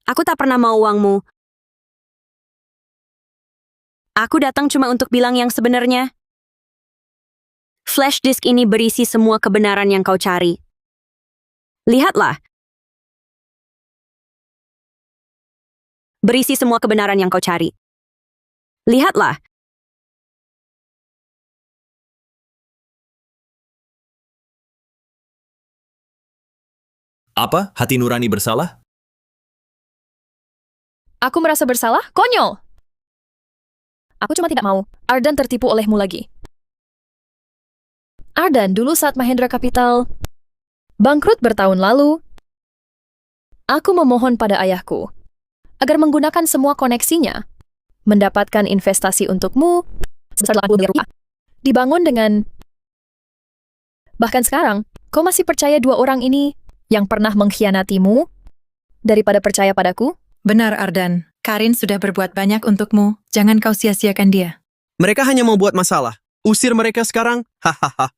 Aku tak pernah mau uangmu. Aku datang cuma untuk bilang yang sebenarnya. Flash disk ini berisi semua kebenaran yang kau cari. Lihatlah. Berisi semua kebenaran yang kau cari. Lihatlah. Apa? Hati nurani bersalah? Aku merasa bersalah? Konyol! Aku cuma tidak mau Ardan tertipu olehmu lagi. Ardan, dulu saat Mahendra Capital bangkrut bertahun lalu, aku memohon pada ayahku agar menggunakan semua koneksinya, mendapatkan investasi untukmu sebesar 80 miliar rupiah. Dibangun dengan... Bahkan sekarang, kau masih percaya dua orang ini yang pernah mengkhianatimu daripada percaya padaku? Benar, Ardan. Karin sudah berbuat banyak untukmu. Jangan kau sia-siakan dia. Mereka hanya mau buat masalah. Usir mereka sekarang? Hahaha.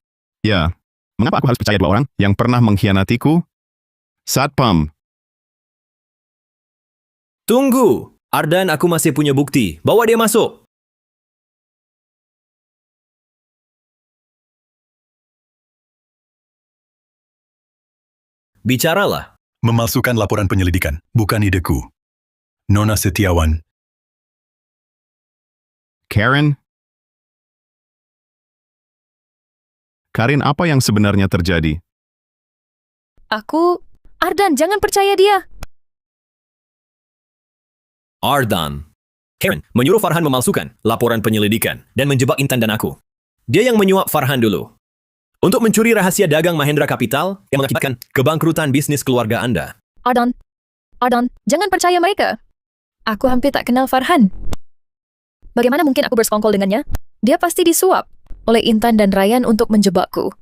Ya, mengapa aku harus percaya dua orang yang pernah mengkhianatiku? Satpam. Tunggu! Ardan, aku masih punya bukti. Bawa dia masuk. Bicaralah. Memalsukan laporan penyelidikan, bukan ideku. Nona Setiawan. Karen? Karin, apa yang sebenarnya terjadi? Ardan, jangan percaya dia. Ardan. Karen menyuruh Farhan memalsukan laporan penyelidikan dan menjebak Intan dan aku. Dia yang menyuap Farhan dulu. Untuk mencuri rahasia dagang Mahendra Capital yang mengakibatkan kebangkrutan bisnis keluarga Anda. Ardan, jangan percaya mereka. Aku hampir tak kenal Farhan. Bagaimana mungkin aku bersekongkol dengannya? Dia pasti disuap oleh Intan dan Ryan untuk menjebakku.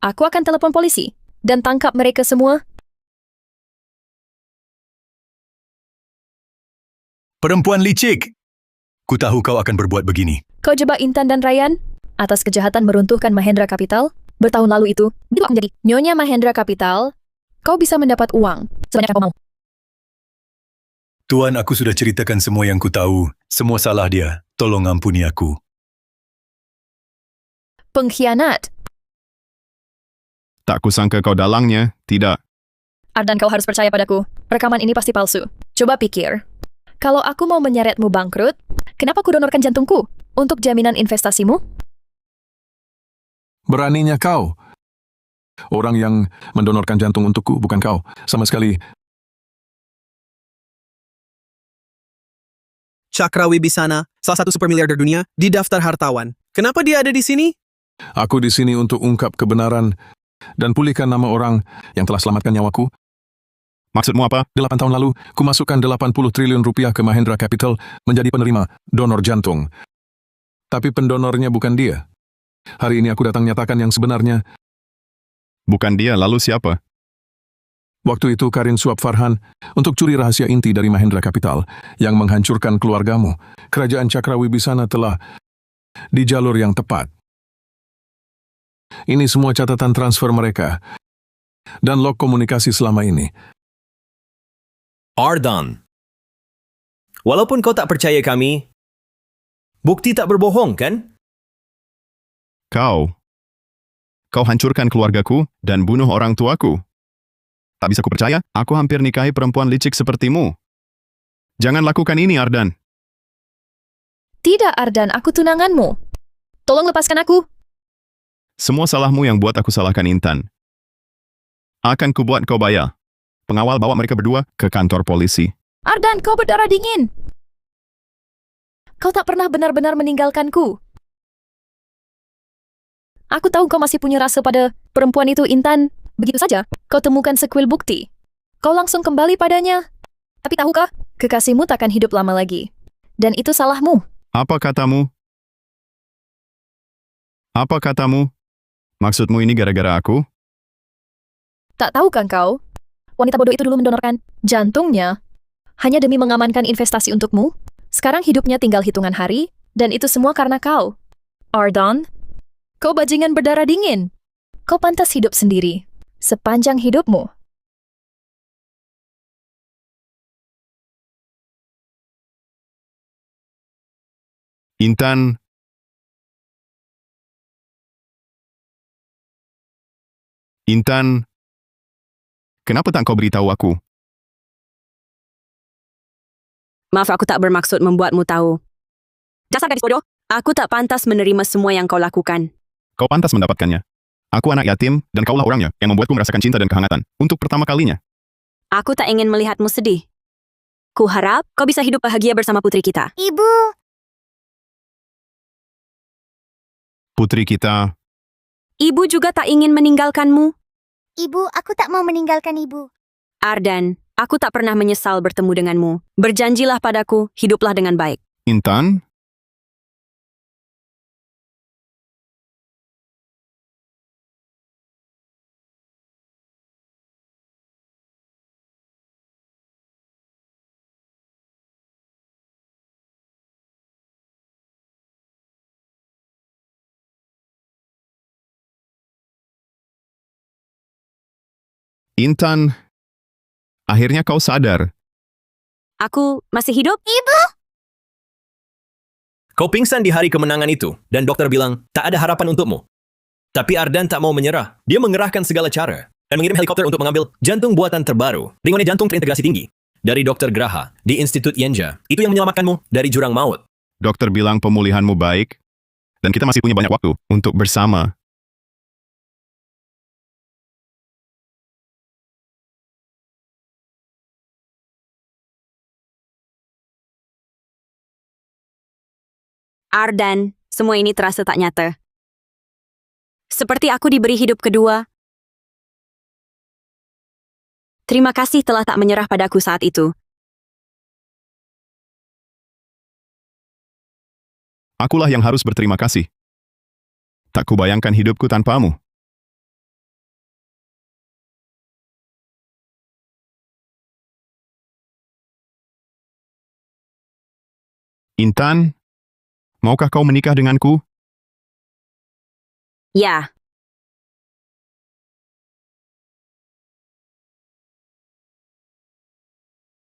Aku akan telepon polisi dan tangkap mereka semua. Perempuan licik! Ku tahu kau akan berbuat begini. Kau jebak Intan dan Ryan atas kejahatan meruntuhkan Mahendra Capital. Bertahun lalu itu, bila aku menjadi Nyonya Mahendra Capital, kau bisa mendapat uang sebanyak yang kau mau. Tuan, aku sudah ceritakan semua yang ku tahu. Semua salah dia. Tolong ampuni aku. Pengkhianat. Tak kusangka kau dalangnya, tidak. Ardan, kau harus percaya padaku. Rekaman ini pasti palsu. Coba pikir. Kalau aku mau menyeretmu bangkrut, kenapa ku donorkan jantungku untuk jaminan investasimu? Beraninya kau. Orang yang mendonorkan jantung untukku bukan kau. Sama sekali. Cakra Wibisana, salah satu super miliarder dunia, di daftar hartawan. Kenapa dia ada di sini? Aku di sini untuk ungkap kebenaran dan pulihkan nama orang yang telah selamatkan nyawaku. Maksudmu apa? 8 tahun lalu, ku masukkan 80 triliun rupiah ke Mahendra Capital menjadi penerima donor jantung. Tapi pendonornya bukan dia. Hari ini aku datang nyatakan yang sebenarnya. Bukan dia, lalu siapa? Waktu itu Karin suap Farhan untuk curi rahasia inti dari Mahendra Capital yang menghancurkan keluargamu. Kerajaan Cakra Wibisana telah di jalur yang tepat. Ini semua catatan transfer mereka dan log komunikasi selama ini. Ardan. Walaupun kau tak percaya kami, bukti tak berbohong, kan? Kau hancurkan keluargaku dan bunuh orang tuaku. Tak bisa kupercaya, aku hampir nikahi perempuan licik sepertimu. Jangan lakukan ini, Ardan. Tidak, Ardan, aku tunanganmu. Tolong lepaskan aku. Semua salahmu yang buat aku salahkan Intan. Akan kubuat kau bayar. Pengawal bawa mereka berdua ke kantor polisi. Ardan, kau berdarah dingin. Kau tak pernah benar-benar meninggalkanku. Aku tahu kau masih punya rasa pada perempuan itu, Intan. Begitu saja, kau temukan sekuil bukti. Kau langsung kembali padanya. Tapi tahukah, kekasihmu takkan hidup lama lagi. Dan itu salahmu. Apa katamu? Apa katamu? Maksudmu ini gara-gara aku? Tak tahu kan kau? Wanita bodoh itu dulu mendonorkan jantungnya hanya demi mengamankan investasi untukmu. Sekarang hidupnya tinggal hitungan hari, dan itu semua karena kau. Ardan, kau bajingan berdarah dingin. Kau pantas hidup sendiri sepanjang hidupmu. Intan, kenapa tak kau beritahu aku? Maaf, aku tak bermaksud membuatmu tahu. Dasar gadis bodoh, aku tak pantas menerima semua yang kau lakukan. Kau pantas mendapatkannya. Aku anak yatim, dan kaulah orangnya yang membuatku merasakan cinta dan kehangatan. Untuk pertama kalinya. Aku tak ingin melihatmu sedih. Ku harap kau bisa hidup bahagia bersama putri kita. Ibu, Putri kita, Ibu juga tak ingin meninggalkanmu. ibu, aku tak mau meninggalkan ibu. Ardan, aku tak pernah menyesal bertemu denganmu. Berjanjilah padaku, hiduplah dengan baik. Intan, Intan, akhirnya kau sadar. Aku masih hidup? Ibu! Kau pingsan di hari kemenangan itu, dan dokter bilang tak ada harapan untukmu. Tapi Ardan tak mau menyerah. Dia mengerahkan segala cara dan mengirim helikopter untuk mengambil jantung buatan terbaru, ringan jantung terintegrasi tinggi, dari Dr. Graha di Institut Yenja. Itu yang menyelamatkanmu dari jurang maut. Dokter bilang pemulihanmu baik, dan kita masih punya banyak waktu untuk bersama. Ardan, semua ini terasa tak nyata. Seperti aku diberi hidup kedua. Terima kasih telah tak menyerah padaku saat itu. Akulah yang harus berterima kasih. Tak kubayangkan hidupku tanpamu. Intan, maukah kau menikah denganku? Ya,